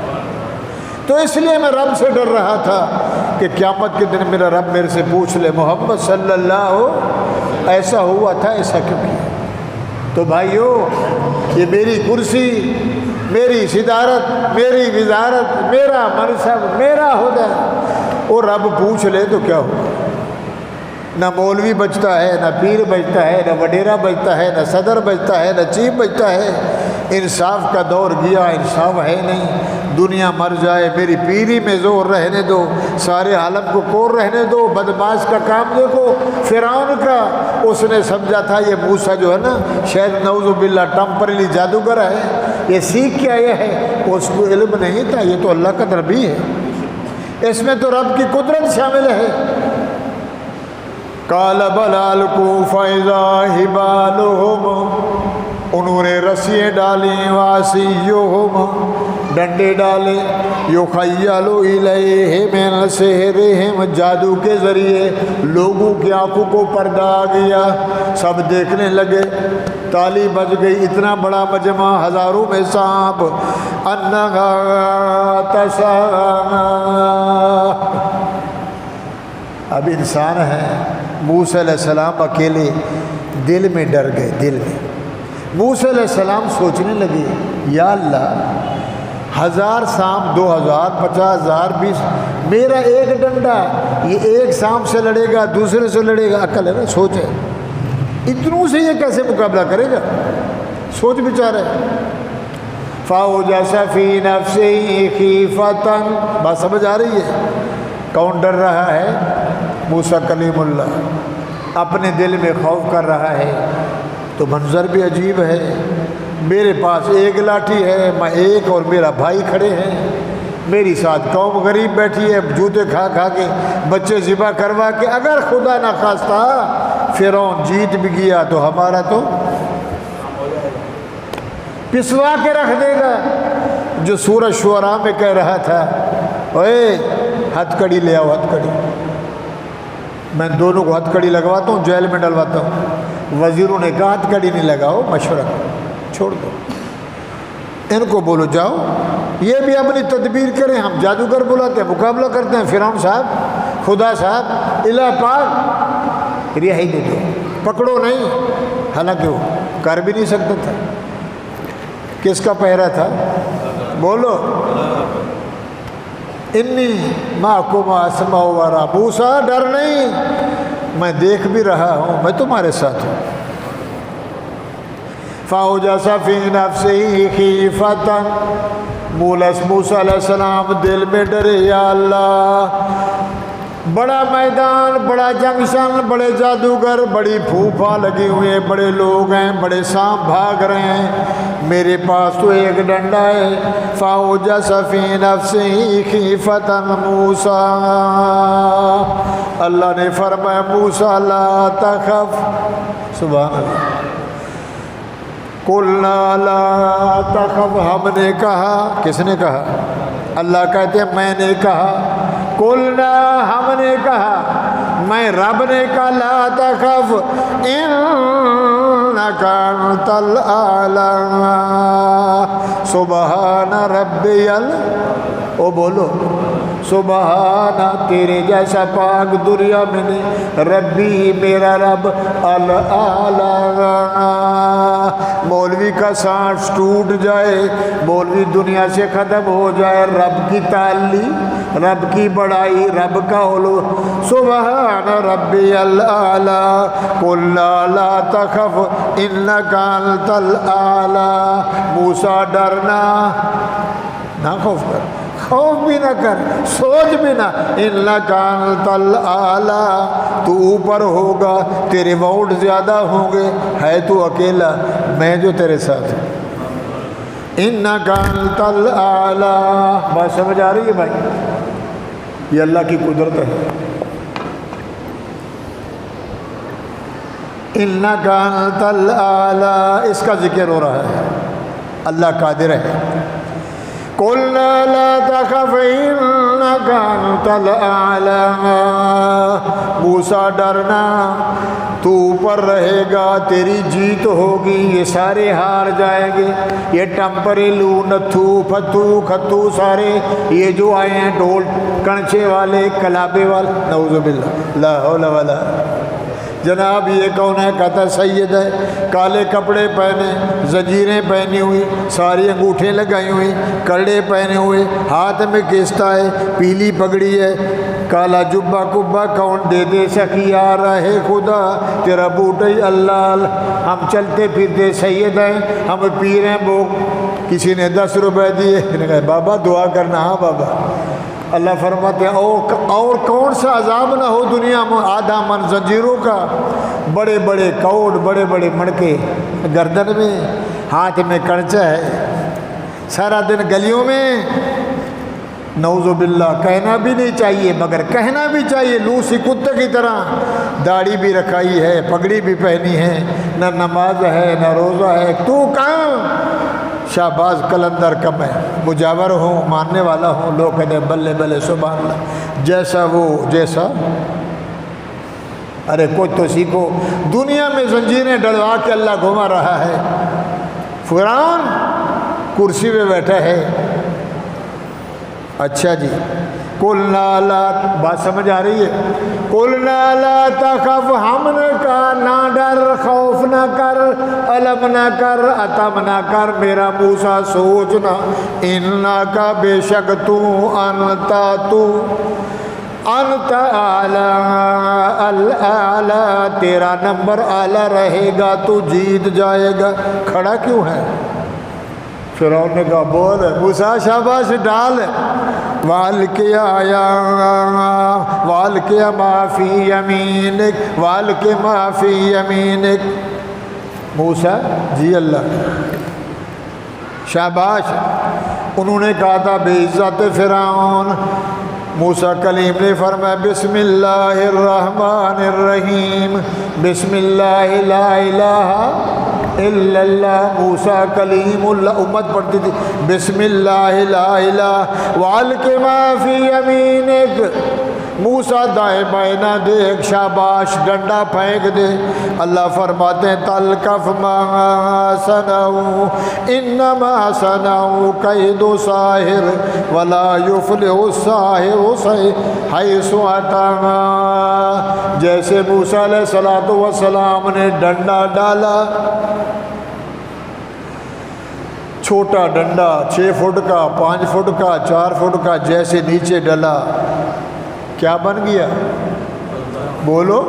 S1: تو اس لیے میں رب سے ڈر رہا تھا کہ قیامت کے دن میرا رب میرے سے پوچھ لے محمد صلی اللہ ایسا ہوا تھا، ایسا کیوں کیا؟ تو بھائیو، یہ میری کرسی، میری صدارت، میری وزارت، میرا منصب، میرا عہدہ، اور رب پوچھ لے تو کیا ہو؟ نہ مولوی بچتا ہے، نہ پیر بچتا ہے، نہ وڈیرا بچتا ہے، نہ صدر بچتا ہے، نہ چیف بچتا ہے۔ انصاف کا دور گیا، انصاف ہے نہیں۔ دنیا مر جائے، میری پیری میں زور رہنے دو، سارے عالم کو کور رہنے دو۔ بدماش کا کام دیکھو فرعون کا، اس نے سمجھا تھا یہ موسیٰ جو ہے نا شاید نعوذ باللہ ٹمپرلی جادوگر ہے، یہ سیکھ کے آیا ہے، اس کو علم نہیں تھا یہ تو اللہ کا نبی ہے، اس میں تو رب کی قدرت شامل ہے۔ قال بل القوا فاذا حبالهم، انہوں نے رسیاں ڈالیں، وعصیہم، ڈنڈے ڈالے، یخیل الیہ من سحرہم، جادو کے ذریعے لوگوں کی آنکھوں کو پردہ آ گیا، سب دیکھنے لگے، تالی بج گئی، اتنا بڑا مجمع، ہزاروں میں سانپ، انہا تسعی۔ اب انسان ہے، موسیٰ علیہ السلام اکیلے دل میں ڈر گئے، دل میں موسیٰ علیہ السلام سوچنے لگے یا اللہ، 1000 سانپ، 2000، 50,000، 20، میرا ایک ڈنڈا، یہ ایک سانپ سے لڑے گا، دوسرے سے لڑے گا، عقل ہے نا، سوچ ہے، اتنوں سے یہ کیسے مقابلہ کرے گا؟ سوچ بچارہ۔ فَأَوْجَسَ فِي نَفْسِهِ خِيفَةً، بات سمجھ آ رہی ہے؟ کون ڈر رہا ہے؟ موسیٰ کلیم اللہ اپنے دل میں خوف کر رہا ہے۔ تو منظر بھی عجیب ہے، میرے پاس ایک لاٹھی ہے، میں ایک اور میرا بھائی کھڑے ہیں، میری ساتھ قوم غریب بیٹھی ہے، جوتے کھا کھا کے، بچے ذبح کروا کے، اگر خدا نہ خواستہ فرعون جیت بھی گیا تو ہمارا تو پسوا کے رکھ دے گا۔ جو سورہ شعراء میں کہہ رہا تھا، اوے ہتھ کڑی لے آؤ، ہتھ کڑی، میں دونوں کو ہتھ کڑی لگواتا ہوں، جیل میں ڈلواتا ہوں۔ وزیروں نے کہا ہتھ کڑی نہیں لگاؤ، مشورہ چھوڑ دو، ان کو بولو جاؤ، یہ بھی اپنی تدبیر کریں، ہم جادوگر بلاتے ہیں، مقابلہ کرتے ہیں، فرعون صاحب، خدا صاحب، الہ پاک رہائی دے دو، پکڑو نہیں۔ حالانکہ وہ کر بھی نہیں سکتا تھا، کس کا پہرا تھا؟ بولو، انی معکم اسمع و ارى، موسیٰ ڈر نہیں، میں دیکھ بھی رہا ہوں، میں تمہارے ساتھ ہوں۔ فَأَوْجَسَ فِي نَفْسِهِ خِيفَةً، موسیٰ علیہ السلام دل میں ڈرے، یا اللہ، بڑا میدان، بڑا جنگشن، بڑے جادوگر، بڑی پھوپھا لگی ہوئی ہیں، بڑے لوگ ہیں، بڑے سانپ بھاگ رہے ہیں، میرے پاس تو ایک ڈنڈا ہے۔ فَأَوْجَسَ فِي نَفْسِهِ خِيفَةً مُوسَىٰ، اللہ نے فرمایا موسیٰ لا تخف، سبحان اللہ، قُلْنَا لَا تَخَفْ، ہم نے کہا، کس نے کہا؟ اللہ کہتے ہیں میں نے کہا، قُلْنَا، ہم نے کہا، میں رب نے کہا، لا تخف إِنَّكَ أَنْتَ الْأَعْلَىٰ سُبْحَانَ رَبِّيَ او بولو سبحانہ تیرے جیسا پاک دنیا میں نہیں، ربی میرا رب الاعلیٰ۔ مولوی کا سانس ٹوٹ جائے، مولوی دنیا سے ختم ہو جائے، رب کی تعلی، رب کی بڑائی، رب کا علو، سبحان ربی الاعلیٰ قل لا تخف انک انت الاعلیٰ۔ موسیٰ ڈرنا نہ خوف کر، خوف بھی نہ کر، سوچ بھی نہ، انک انت الاعلیٰ تو اوپر ہوگا، تیرے ووٹ زیادہ ہوں گے، ہے تو اکیلا، میں جو تیرے ساتھ ہوں، انک انت الاعلیٰ۔ بات سمجھ آ رہی ہے بھائی؟ یہ اللہ کی قدرت ہے۔ انک انت الاعلیٰ، اس کا ذکر ہو رہا ہے، اللہ قادر ہے۔ قلنا لا تخف انک انت الاعلیٰ، موسیٰ ڈرنا تو اوپر رہے گا، تیری جیت ہوگی، یہ سارے ہار جائیں گے، یہ ٹمپرے لو نتھو پھتو کھتو سارے یہ جو آئے ہیں ڈھول کنچے والے کلابے والے، نعوذ باللہ لا حول ولا۔ جناب یہ کون ہے؟ کہتا سید ہے، کالے کپڑے پہنے، زنجیریں پہنی ہوئی، ساری انگوٹھیں لگائی ہوئی، کڑے پہنے ہوئے، ہاتھ میں کیستا ہے، پیلی پگڑی ہے، کالا جبہ کبہ، کون دے دے سکی آ رہے خدا تیرا بوٹی اللہ، ہم چلتے پھرتے سید ہیں، ہم پیر ہیں، وہ کسی نے 10 روپے دیے، کہا بابا دعا کرنا، ہاں بابا۔ اللہ فرماتے ہیں اور کون سا عذاب نہ ہو دنیا میں، آدھا من زنجیروں کا، بڑے بڑے کوڑ، بڑے بڑے مڑکے گردن میں، ہاتھ میں کنچا ہے، سارا دن گلیوں میں، نعوذ باللہ۔ کہنا بھی نہیں چاہیے مگر کہنا بھی چاہیے، لوسی کتے کی طرح، داڑھی بھی رکھائی ہے، پگڑی بھی پہنی ہے، نہ نماز ہے نہ روزہ ہے، تو کہاں؟ شہباز قلندر کم ہے، مجاور ہوں، ماننے والا ہوں، لوگ کہتے ہیں بلے بلے سبحان اللہ، جیسا وہ جیسا، ارے کچھ تو سیکھو۔ دنیا میں زنجیریں ڈلوا کے اللہ گھما رہا ہے، فرعون کرسی پہ بیٹھا ہے۔ اچھا جی، قلنا لا، بات سمجھ آ رہی ہے؟ قلنا لا تخف، ہم نے کہا نہ ڈر، خوف نہ کر، علم نہ کر، اتم نہ کر، میرا موسیٰ سوچنا، انکا بے شک تو، انت اعلیٰ الاعلیٰ، تیرا نمبر اعلیٰ رہے گا، تو جیت جائے گا۔ کھڑا کیوں ہے؟ فرعون نے کہا بول موسیٰ شاباش ڈال، والقیا والقیا ما فی یمینک، والقیا ما فی یمینک۔ موسیٰ جی اللہ شاباش۔ انہوں نے کہا تھا بے عزت فرعون، موسیٰ کلیم نے فرمایا بسم اللہ الرحمن الرحیم، بسم اللہ لا الہ الا اللہ۔ موسیٰ کلیم اللہ، امت پڑھتی تھی بسم اللہ لا الہ والق ما فی یمینک۔ موسیٰ دائیں بائیں نہ دیکھ، شاباش ڈنڈا پھینک دے۔ اللہ فرماتے ہیں تلقف ما صنعوا انما صنعوا کید ساحر ولا یفلح الساحر حیث اتى۔ جیسے موسیٰ علیہ السلام نے ڈنڈا ڈالا، چھوٹا ڈنڈا 6 فٹ کا، 5 فٹ کا، 4 فٹ کا، جیسے نیچے ڈلا کیا بن گیا؟ بولو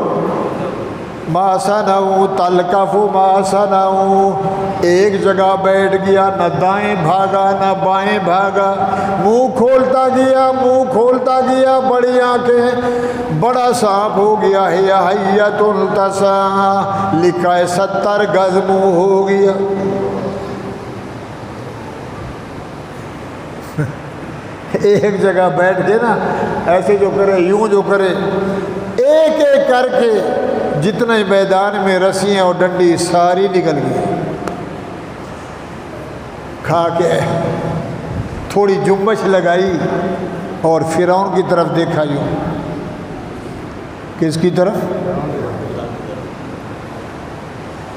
S1: ما صنعوا تلقف ما صنعوا، ایک جگہ بیٹھ گیا، نہ دائیں بھاگا نہ بائیں بھاگا، منہ کھولتا گیا، منہ کھولتا گیا، بڑی آنکھیں، بڑا سانپ ہو گیا، یا حیۃ تسعیٰ، لکھا ہے 70 گز منہ ہو گیا۔ ایک جگہ بیٹھ کے نا ایسے جو کرے، یوں جو کرے، ایک ایک کر کے جتنے میدان میں رسیاں اور ڈنڈی ساری نکل گئی، کھا کے تھوڑی جنبش لگائی اور فرعون کی طرف دیکھا، یوں کس کی طرف؟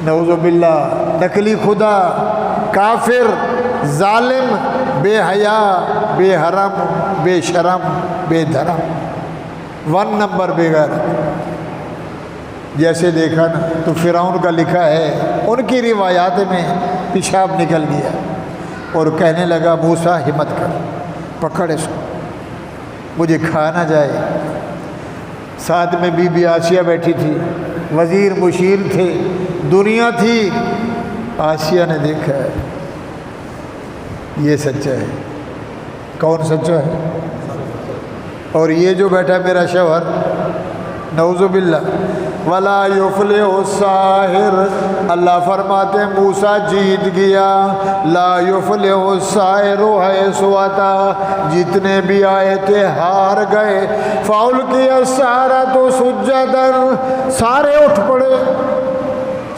S1: نعوذ باللہ، نقلی خدا، کافر، ظالم، بے حیا، بے حرم، بے شرم، بے دھرم، 1 نمبر بے غیرت۔ جیسے دیکھا نا تو فرعون کا لکھا ہے ان کی روایات میں پیشاب نکل گیا اور کہنے لگا موسیٰ ہمت کر، پکڑ اس کو، مجھے کھا نہ جائے۔ ساتھ میں بی بی آسیہ بیٹھی تھی، وزیر مشیر تھے، دنیا تھی۔ آسیہ نے دیکھا ہے یہ سچا ہے۔ کون سچا ہے؟ اور یہ جو بیٹھا میرا شوہر، نعوذ باللہ، وَلَا يُفْلِحُ السَّاحِرُ، اللہ فرماتے ہیں موسیٰ جیت گیا۔ لا يُفْلِحُ السَّاحِرُ حَيْثُ أَتَىٰ، جتنے بھی آئے تھے ہار گئے۔ فَأُلْقِيَ السَّحَرَةُ سُجَّدًا، سارے اٹھ پڑے،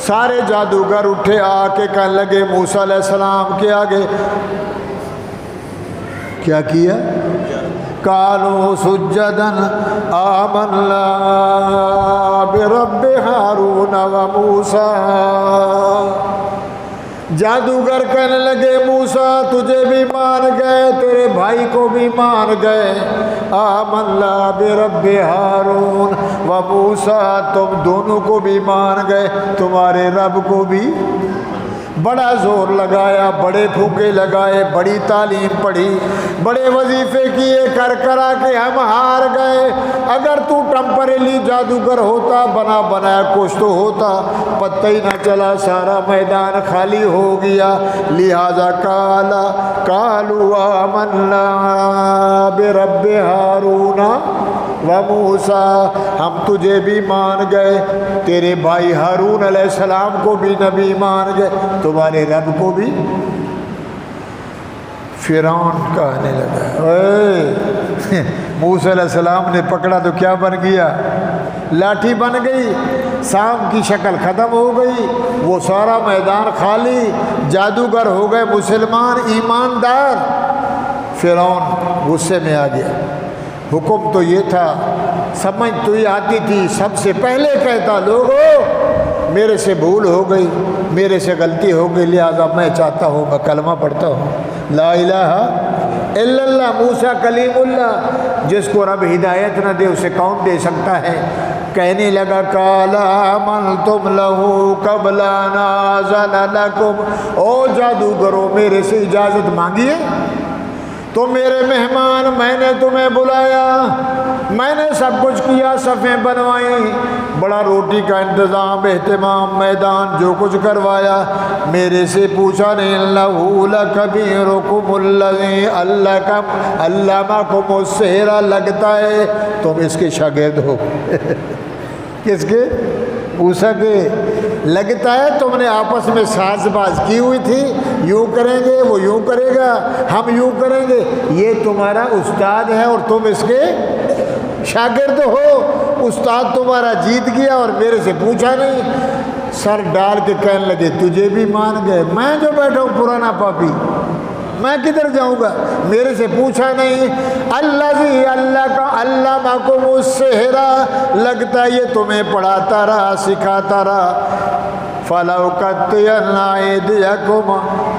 S1: سارے جادوگر اٹھے، آ کے کہنے لگے موسیٰ علیہ السلام کے آگے کیا کیا؟ قالوا سجدا آمنا برب ہارون و موسیٰ، جادوگر کہنے لگے موسیٰ تجھے بھی مان گئے، تیرے بھائی کو بھی مان گئے، آمنا برب ہارون و موسیٰ، تم دونوں کو بھی مان گئے، تمہارے رب کو بھی۔ بڑا زور لگایا، بڑے پھونکے لگائے، بڑی تعلیم پڑھی، بڑے وظیفے کیے، کر کرا کے ہم ہار گئے۔ اگر تو ٹمپریلی جادوگر ہوتا، بنا بنایا کچھ تو ہوتا، پتہ ہی نہ چلا، سارا میدان خالی ہو گیا۔ لہذا قالوا آمنا برب ہارون و موسیٰ، ہم تجھے بھی مان گئے، تیرے بھائی ہارون علیہ السلام کو بھی نبی مان گئے، تمہارے رب کو بھی۔ فرعون کہنے لگا موسیٰ علیہ السلام نے پکڑا تو کیا بن گیا؟ لاٹھی بن گئی، سانپ کی شکل ختم ہو گئی، وہ سارا میدان خالی، جادوگر ہو گئے مسلمان ایماندار۔ فرعون غصے میں آ گیا۔ حکم تو یہ تھا، سمجھ تو یہ آتی تھی، سب سے پہلے کہتا لوگو میرے سے بھول ہو گئی، میرے سے غلطی ہو گئی، لہذا میں چاہتا ہوں میں کلمہ پڑھتا ہوں لا الہ الا اللہ، موسیٰ کلیم اللہ، جس کو رب ہدایت نہ دے اسے کون دے سکتا ہے؟ کہنے لگا قال آمنتم لہ قبل ان آذن لکم، او جادوگرو میرے سے اجازت مانگیے، تو میرے مہمان، میں نے تمہیں بلایا، میں نے سب کچھ کیا، صفیں بنوائیں، بڑا روٹی کا انتظام، اہتمام، میدان جو کچھ کروایا، میرے سے پوچھا نہیں۔ لَهُ لَكَبِيرُكُمُ الَّذِي عَلَّمَكُمُ السِّحْرَ، لگتا ہے تم اس کے شاگرد ہو۔ کس کے؟ موسیٰ کے۔ لگتا ہے تم نے آپس میں ساز باز کی ہوئی تھی، یوں کریں گے وہ یوں کرے گا، ہم یوں کریں گے، یہ تمہارا استاد ہے اور تم اس کے شاگرد ہو۔ استاد تمہارا جیت گیا اور میرے سے پوچھا نہیں۔ سر ڈال کے کہنے لگے تجھے بھی مان گئے، میں جو بیٹھا ہوں پرانا پاپی، میں کدھر جاؤں گا؟ میرے سے پوچھا نہیں۔ الذی، اللہ کا، علمکم السحر، لگتا یہ تمہیں پڑھاتا رہا، سکھاتا رہا۔ فَلَأُقَطِّعَنَّ أَيْدِيَكُمْ،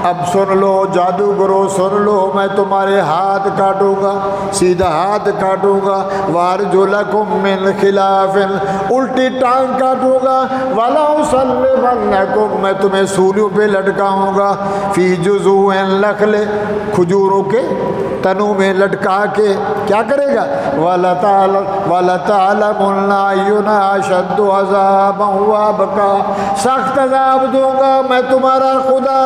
S1: اب سن لو جادوگرو سن لو، میں تمہارے ہاتھ کاٹوں گا، سیدھا ہاتھ کاٹوں گا، وَأَرْجُلَكُم مِّنْ خِلَافٍ، الٹی ٹانگ کاٹوں گا، وَلَأُصَلِّبَنَّكُم، میں تمہیں سولیوں پہ لٹکاؤں گا، فِي جُذُوعِ النَّخْلِ، کھجوروں کے تنوں میں لٹکا کے کیا کرے گا؟ وَلَتَعْلَمُنَّ أَيُّنَا أَشَدُّ عَذَابًا وَأَبْقَىٰ، سخت عذاب دوں گا، میں تمہارا خدا،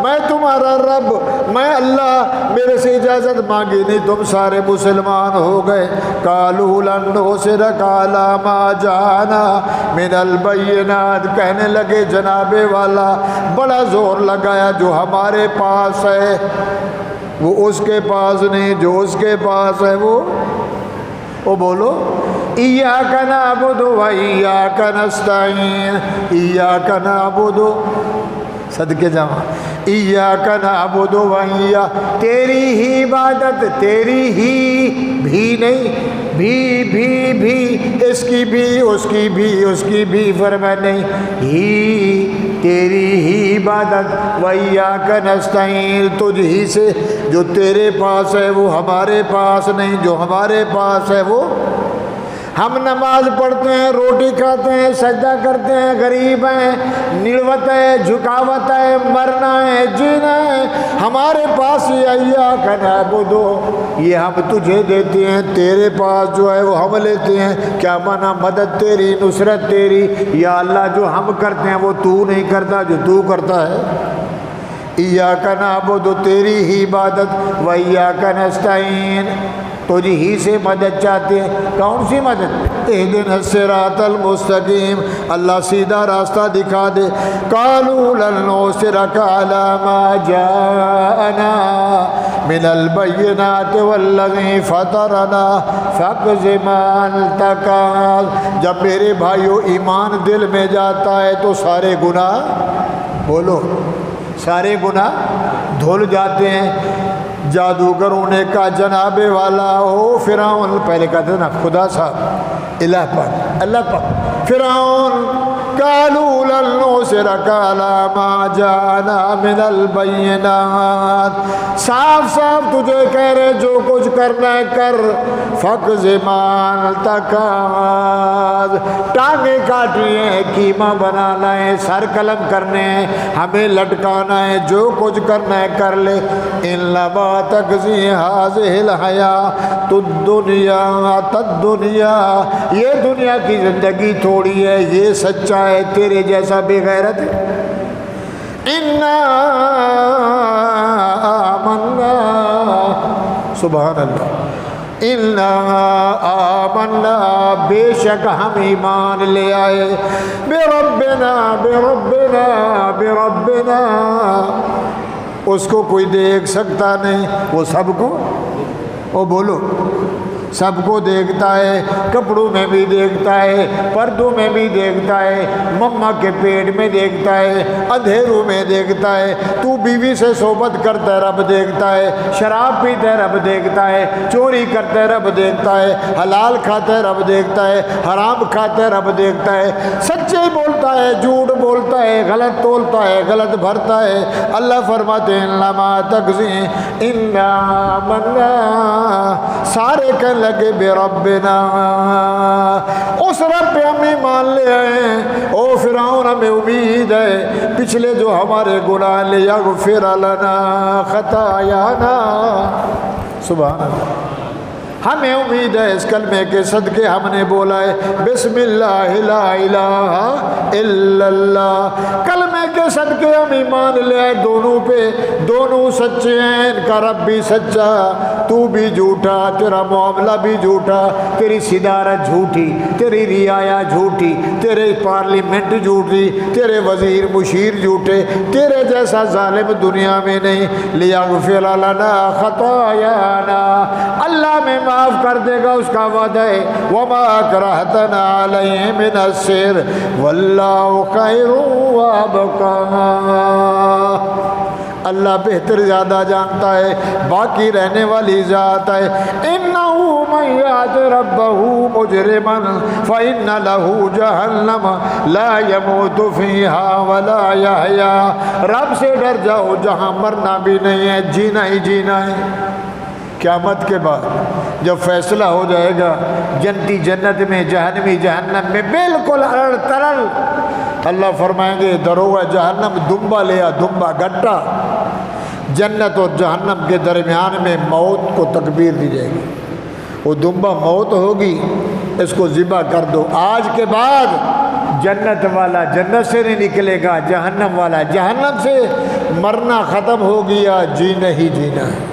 S1: میں تمہارا رب، میں اللہ، میرے سے اجازت مانگی نہیں، تم سارے مسلمان ہو گئے۔ قَالُوا لَن نُّرْسِلَكَ عَلَىٰ مَا جَاءَنَا مِنَ الْبَيِّنَاتِ، کہنے لگے جناب والا، بڑا زور لگایا، جو ہمارے پاس ہے وہ اس کے پاس نہیں، جو اس کے پاس ہے وہ بولو ایاک نعبد و ایاک نستعین، ایاک نعبد، صدقے جمع، ایاک نعبد و ایاک، تیری ہی عبادت، تیری ہی بھی نہیں، بھی اس کی بھی اس کی بھی اس کی بھی فرمایا نہیں، ہی تیری ہی عبادت وَإِيَّاكَ نَسْتَعِينُ، تجھ ہی سے، جو تیرے پاس ہے وہ ہمارے پاس نہیں، جو ہمارے پاس ہے وہ، ہم نماز پڑھتے ہیں، روٹی کھاتے ہیں، سجدہ کرتے ہیں، غریب ہیں، نڑوت ہے، جھکاوت ہے، مرنا ہے، جینا ہے، ہمارے پاس ہی ایاک نعبد، یہ ہم تجھے دیتے ہیں، تیرے پاس جو ہے وہ ہم لیتے ہیں۔ کیا مانا؟ مدد تیری، نصرت تیری، یا اللہ جو ہم کرتے ہیں وہ تو نہیں کرتا، جو تو کرتا ہے۔ ایاک نعبد، تیری ہی عبادت، وایاک نستعین، تجھ ہی سے مدد چاہتے ہیں۔ کون سی مدد؟ اہدنا الصراط المستقیم، اللہ سیدھا راستہ دکھا دے۔ قالوا لن نؤثرك على ما جاءنا من البینات والذی فطرنا فاقض ما انت قاض، جب میرے بھائیو ایمان دل میں جاتا ہے تو سارے گناہ، بولو، سارے گناہ دھل جاتے ہیں۔ جادوگروں نے کہا جناب والا ہو فرعون، پہلے کہتے نا خدا صاحب، الہ پاک، اللہ پاک، فرعون، قالوا لن نؤثرك على ما جاءنا من البینات، صاف صاف تجھے کہہ رہے جو کچھ کرنا ہے کر، فاقض ما انت قاض، ٹانگیں کاٹنی ہے، قیمہ بنانا ہے، سر قلم کرنے ہیں، ہمیں لٹکانا ہے، جو کچھ کرنا ہے کر لے۔ انما تقضی هذه الحیاۃ الدنیا، یہ دنیا کی زندگی تھوڑی ہے، یہ سچا ہے، تیرے جیسا بے غیرت ہے۔ انا آمنا، سبحان اللہ، انا آمنا، بے شک ہم ایمان لے آئے، بربنا بربنا بربنا، اس کو کوئی دیکھ سکتا نہیں، وہ سب کو، وہ بولو، سب کو دیکھتا ہے، کپڑوں میں بھی دیکھتا ہے، پردوں میں بھی دیکھتا ہے، مما کے پیٹ میں دیکھتا ہے، اندھیروں میں دیکھتا ہے، تو بیوی سے صحبت کرتا ہے رب دیکھتا ہے، شراب پیتا ہے رب دیکھتا ہے، چوری کرتا ہے رب دیکھتا ہے، حلال کھاتا ہے رب دیکھتا ہے، حرام کھاتا ہے رب دیکھتا ہے، سچے بولتا ہے، جھوٹ بولتا ہے، غلط تولتا ہے، غلط بھرتا ہے۔ اللہ فرماتے ہیں انما تقضی، انا آمنا، سارے کہنے لگے بے ربنا، اس رب پہ ہم ایمان لے آئے، او فرعون ہمیں امید ہے پچھلے جو ہمارے گناہ لیغفر لنا خطایانا، سبحان اللہ، ہمیں امید ہے اس کلمے کے صدقے ہم نے بولا ہے بسم اللہ لا الہ الا اللہ، کلمے کے صدقے ہم ایمان لے آئے دونوں پہ، دونوں سچے ہیں، ان کا رب بھی سچا، تو بھی جھوٹا، تیرا معاملہ بھی جھوٹا، تیری صدارت جھوٹی، تیری رعایا جھوٹی، تیرے پارلیمنٹ جھوٹی، تیرے وزیر مشیر جھوٹے، تیرے جیسا ظالم دنیا میں نہیں۔ لیغفر لنا خطایانا، اللہ میں معاف کر دے گا، اس کا وعدہ ہے۔ وما اکرہتنا علیہ من السحر واللہ خیر وابقا، اللہ بہتر زیادہ جانتا ہے، باقی رہنے والی ذات ہے۔ انہو من یات ربہ مجرما فإن له جہنم لا يموت فیہا ولا یحیا، رب سے ڈر جاؤ جہاں مرنا بھی نہیں ہے، جینا ہی جینا ہے۔ قیامت کے بعد جب فیصلہ ہو جائے گا، جنتی جنت میں، جہنمی جہنم میں، بالکل ارڑ ترل، اللہ فرمائیں گے دروغہ جہنم دمبا لیا، دمبا گٹا، جنت اور جہنم کے درمیان میں موت کو تکبیر دی جائے گی، وہ دمبا موت ہوگی، اس کو ذبح کر دو۔ آج کے بعد جنت والا جنت سے نہیں نکلے گا، جہنم والا جہنم سے، مرنا ختم ہو گیا، جینا ہی جینا ہے۔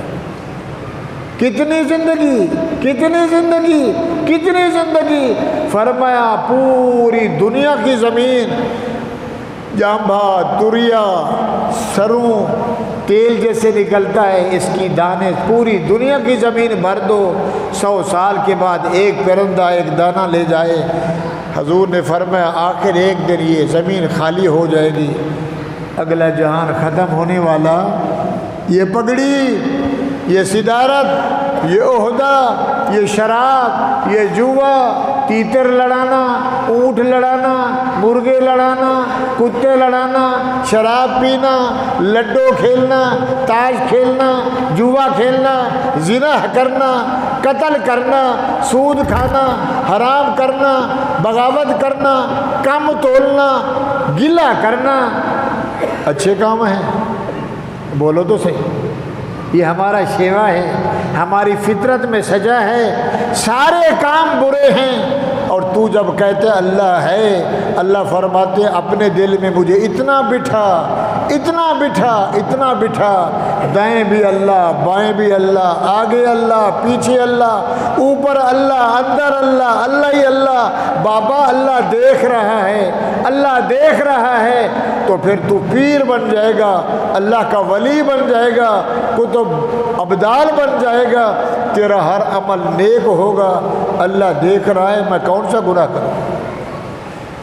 S1: کتنی زندگی، کتنی زندگی، کتنی زندگی، فرمایا پوری دنیا کی زمین، جانبھا، تریا، سروں، تیل جیسے نکلتا ہے اس کی دانے، پوری دنیا کی زمین بھر دو، 100 سال کے بعد ایک پرندہ ایک دانہ لے جائے۔ حضور نے فرمایا آخر ایک دن یہ زمین خالی ہو جائے گی، اگلا جہان ختم ہونے والا، یہ پگڑی، یہ صدارت، یہ عہدہ، یہ شراب، یہ جوا، تیتر لڑانا، اونٹ لڑانا، مرغے لڑانا، کتے لڑانا، شراب پینا، لڈو کھیلنا، تاش کھیلنا، جوا کھیلنا، زنا کرنا، قتل کرنا، سود کھانا، حرام کرنا، بغاوت کرنا، کم تولنا، گلہ کرنا، اچھے کام ہیں؟ بولو تو صحیح۔ یہ ہمارا شیوا ہے، ہماری فطرت میں سجا ہے، سارے کام برے ہیں، اور تو جب کہتے اللہ ہے، اللہ فرماتے اپنے دل میں مجھے اتنا بٹھا، اتنا بٹھا، اتنا بٹھا، دائیں بھی اللہ، بائیں بھی اللہ، آگے اللہ، پیچھے اللہ، اوپر اللہ، اندر اللہ، اللہ ہی اللہ۔ بابا اللہ دیکھ رہا ہے، اللہ دیکھ رہا ہے، تو پھر تو پیر بن جائے گا، اللہ کا ولی بن جائے گا، کتب ابدال بن جائے گا، تیرا ہر عمل نیک ہوگا۔ اللہ دیکھ رہا ہے، میں کون سا گناہ کروں؟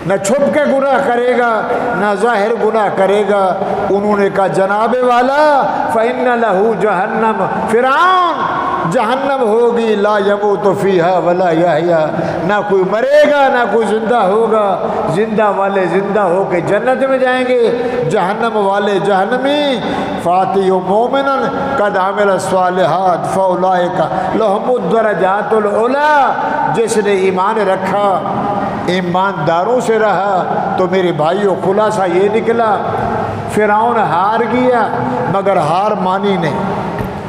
S1: نہ چھپ کے گناہ کرے گا، نہ ظاہر گناہ کرے گا۔ انہوں نے کہا جناب والا فَإِنَّ لَهُ جَهَنَّمَ، فرعون جہنم ہوگی، لا يَمُوتُ فِيهَا وَلَا يَحْيَا، نہ کوئی مرے گا نہ کوئی زندہ ہوگا، زندہ والے زندہ ہو کے جنت میں جائیں گے، جہنم والے جہنمی۔ فاتح مومنن قد عمل الصالحات فاولئک لهم الدرجات العلی، جس نے ایمان رکھا، ایمانداروں سے رہا، تو میرے بھائیوں خلاصہ یہ نکلا فرعون ہار گیا، مگر ہار مانی نہیں،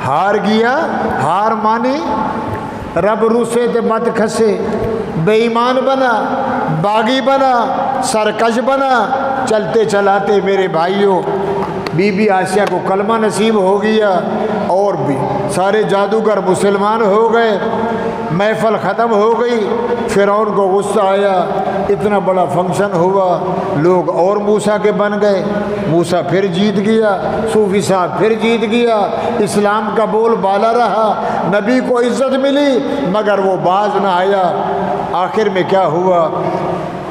S1: ہار گیا، ہار مانی، رب روسے تے مت کھسے، بے ایمان بنا، باغی بنا، سرکش بنا، چلتے چلاتے میرے بھائیوں بی بی آسیہ کو کلمہ نصیب ہو گیا، اور بھی سارے جادوگر مسلمان ہو گئے، محفل ختم ہو گئی۔ فرعون کو غصہ آیا، اتنا بڑا فنکشن ہوا، لوگ اور موسیٰ کے بن گئے، موسیٰ پھر جیت گیا، صوفی صاحب پھر جیت گیا، اسلام کا بول بالا رہا، نبی کو عزت ملی، مگر وہ باز نہ آیا۔ آخر میں کیا ہوا؟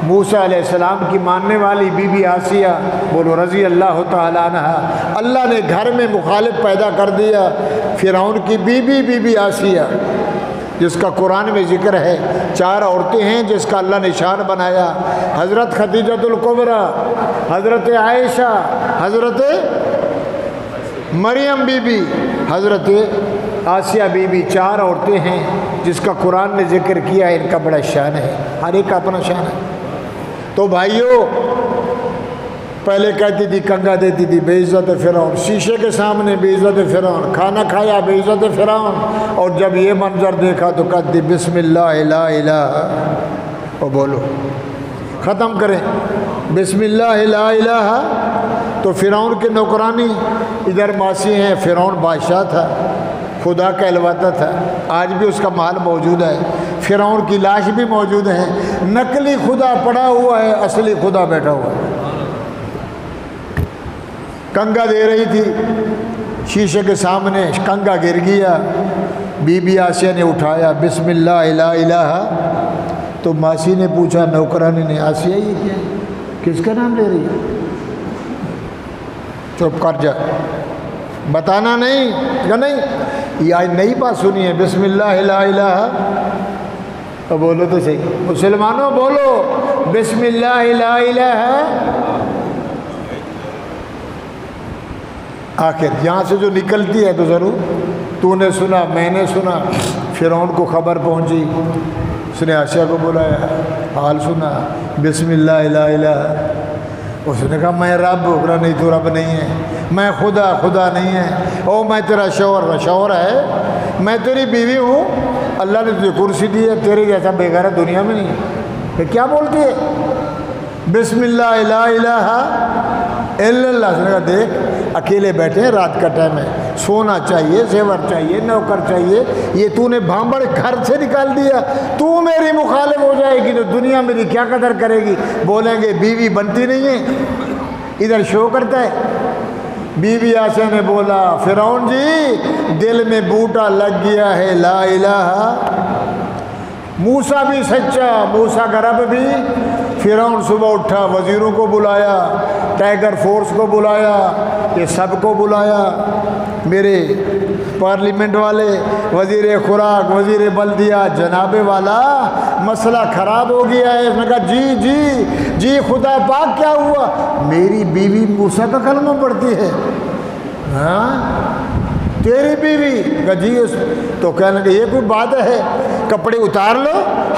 S1: موسیٰ علیہ السلام کی ماننے والی بی بی آسیہ، بولو رضی اللہ تعالیٰ عنہ، اللہ نے گھر میں مخالف پیدا کر دیا۔ فرعون کی بی بی آسیہ، جس کا قرآن میں ذکر ہے، 4 عورتیں ہیں جس کا اللہ نے شان بنایا، حضرت خدیجۃ الکبریٰ، حضرت عائشہ، حضرت مریم بی بی، حضرت آسیہ بی بی، 4 عورتیں ہیں جس کا قرآن نے ذکر کیا ہے، ان کا بڑا شان ہے، ہر ایک کا اپنا شان ہے۔ تو بھائیوں، پہلے کہتی تھی کنگا دیتی تھی بے عزت فرعون، شیشے کے سامنے بے عزت فرعون، کھانا کھایا بے عزت فرعون، اور جب یہ منظر دیکھا تو کہتی بسم اللہ لا الہ، اور بولو ختم کریں بسم اللہ لا الہ۔ تو فرعون کے نوکرانی ادھر ماسی ہیں، فرعون بادشاہ تھا، خدا کہلواتا تھا، آج بھی اس کا محل موجود ہے، فرعون کی لاش بھی موجود ہے، نقلی خدا پڑا ہوا ہے، اصلی خدا بیٹھا ہوا ہے۔ کنگا دے رہی تھی، شیشے کے سامنے کنگا گر گیا، بی بی آسیہ نے اٹھایا بسم اللہ لا الہ، تو ماسی نے پوچھا نوکرانی نے، آسیہ یہ کیا ہے؟ کس کا نام لے رہی ہے؟ چپ کر جا، بتانا نہیں یا نہیں، یہ آج نئی بات سنی ہے بسم اللہ لا الہ، تو بولو تو صحیح مسلمانوں، بولو بسم اللہ لا الہ۔ آخر یہاں سے جو نکلتی ہے تو ضرور، تو نے سنا میں نے سنا، فرعون کو خبر پہنچی، اس نے آسیہ کو بلایا، حال سنا، بسم اللہ لا الہ۔ اس نے کہا میں رب، بولا نہیں تو رب نہیں ہے، میں خدا نہیں ہے، او میں تیرا شوہر ہے، میں تیری بیوی ہوں، اللہ نے تجھے کرسی دی ہے، تیرے جیسا بے غیرت دنیا میں نہیں ہے، یہ کیا بولتی ہے؟ بسم اللہ لا الہ الا اللہ۔ اس نے کہا دیکھ اکیلے بیٹھے ہیں، رات کا ٹائم ہے، سونا چاہیے، زیور چاہیے، نوکر چاہیے، یہ تو نے بھانبڑ گھر سے نکال دیا، تو میری مخالف ہو جائے گی تو دنیا میری کیا قدر کرے گی؟ بولیں گے بیوی بنتی نہیں ہے، ادھر شو کرتا ہے۔ بی بی آسیہ نے بولا فرعون جی دل میں بوٹا لگ گیا ہے لا الہ۔ موسیٰ بھی سچا، موسیٰ کا رب بھی۔ فرعون صبح اٹھا، وزیروں کو بلایا، ٹائیگر فورس کو بلایا، یہ سب کو بلایا، میرے پارلیمنٹ والے، وزیر خوراک، وزیر بلدیہ، جناب والا مسئلہ خراب ہو گیا ہے۔ اس نے کہا جی خدا پاک کیا ہوا؟ میری بیوی موسیٰ کا کلمہ پڑھتی ہے۔ ہاں تیری بیوی؟ کہا جی۔ تو کہنے لگے یہ کوئی بات ہے؟ کپڑے اتار لو،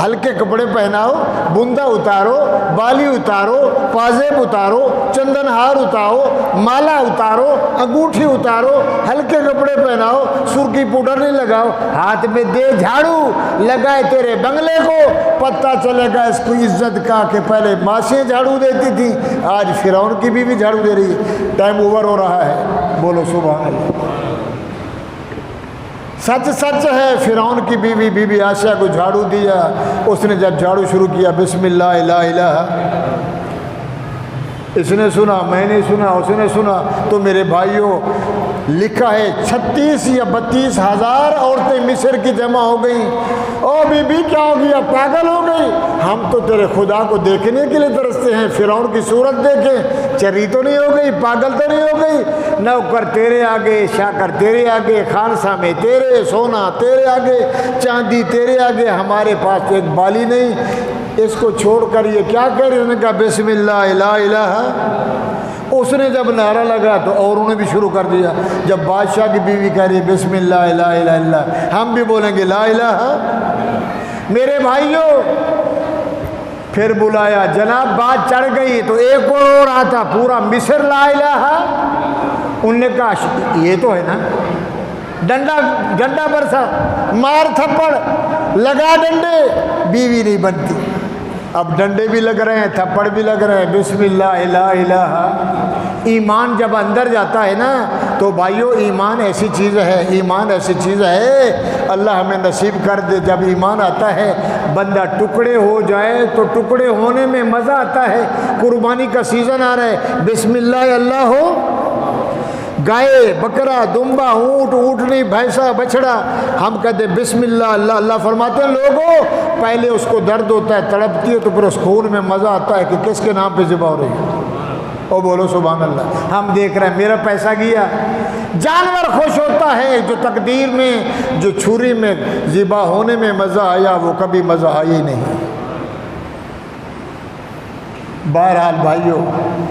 S1: ہلکے کپڑے پہناؤ، بندہ اتارو، بالی اتارو، پازیب اتارو، چندن ہار اتارو، مالا اتارو، انگوٹھی اتارو، ہلکے کپڑے پہناؤ، سرخی پاؤڈر نہیں لگاؤ، ہاتھ میں دے جھاڑو، لگائے تیرے بنگلے کو، پتہ چلے گا اس کو عزت کا کہ پہلے ماسیں جھاڑو دیتی تھی، آج فرعون کی بیوی جھاڑو دے رہی ہے۔ ٹائم اوور ہو رہا ہے، بولو سبحان اللہ۔ سچ ہے، فرعون کی بیوی بی بی عائشہ کو جھاڑو دیا۔ اس نے جب جھاڑو شروع کیا، بسم اللہ لا الہ، اس نے سنا، میں نے سنا، اس نے سنا، تو میرے بھائیوں لکھا ہے 36 یا 32 ہزار عورتیں مصر کی جمع ہو گئیں۔ او بی بی کیا ہو گیا؟ پاگل ہو گئی؟ ہم تو تیرے خدا کو دیکھنے کے لیے ترستے ہیں، فرعون کی صورت دیکھیں، چری تو نہیں ہو گئی؟ پاگل تو نہیں ہو گئی؟ نوکر تیرے آگے، شاکر تیرے آگے، خانسامے تیرے، سونا تیرے آگے، چاندی تیرے آگے، ہمارے پاس تو ایک بالی نہیں، اس کو چھوڑ کر یہ کیا کہہ رہے؟ انہوں نے کہا بسم اللہ لا الہ۔ اس نے جب نعرہ لگا تو اوروں نے بھی شروع کر دیا۔ جب بادشاہ کی بیوی کہہ رہی بسم اللہ لا الہ الا اللہ، ہم بھی بولیں گے لا الہ۔ میرے بھائیوں پھر بلایا، جناب بات چڑھ گئی تو ایک اور آتا، پورا مصر لا الہ۔ انہوں نے کہا یہ تو ہے نا، ڈنڈا برسا، مار تھپڑ، لگا ڈنڈے، بیوی نہیں بنتی۔ اب ڈنڈے بھی لگ رہے ہیں، تھپڑ بھی لگ رہے ہیں، بسم اللہ لا الہ۔ ایمان جب اندر جاتا ہے نا تو بھائیو ایمان ایسی چیز ہے، ایمان ایسی چیز ہے، اللہ ہمیں نصیب کر دے۔ جب ایمان آتا ہے بندہ ٹکڑے ہو جائے تو ٹکڑے ہونے میں مزہ آتا ہے۔ قربانی کا سیزن آ رہا ہے، بسم اللہ اللہ ہو، گائے، بکرا، دمبا، اونٹ، اونٹنی، بھینسا، بچڑا، ہم کہتے ہیں بسم اللہ اللہ اللہ، فرماتے ہیں لوگوں پہلے اس کو درد ہوتا ہے، تڑپتی ہے، تو پھر اس خون میں مزہ آتا ہے کہ کس کے نام پہ ذبح ہو رہی ہے۔ او بولو سبحان اللہ۔ ہم دیکھ رہے ہیں میرا پیسہ گیا، جانور خوش ہوتا ہے، جو تقدیر میں، جو چھری میں ذبح ہونے میں مزہ آیا وہ کبھی مزہ آیا ہی نہیں۔ بہرحال بھائیو،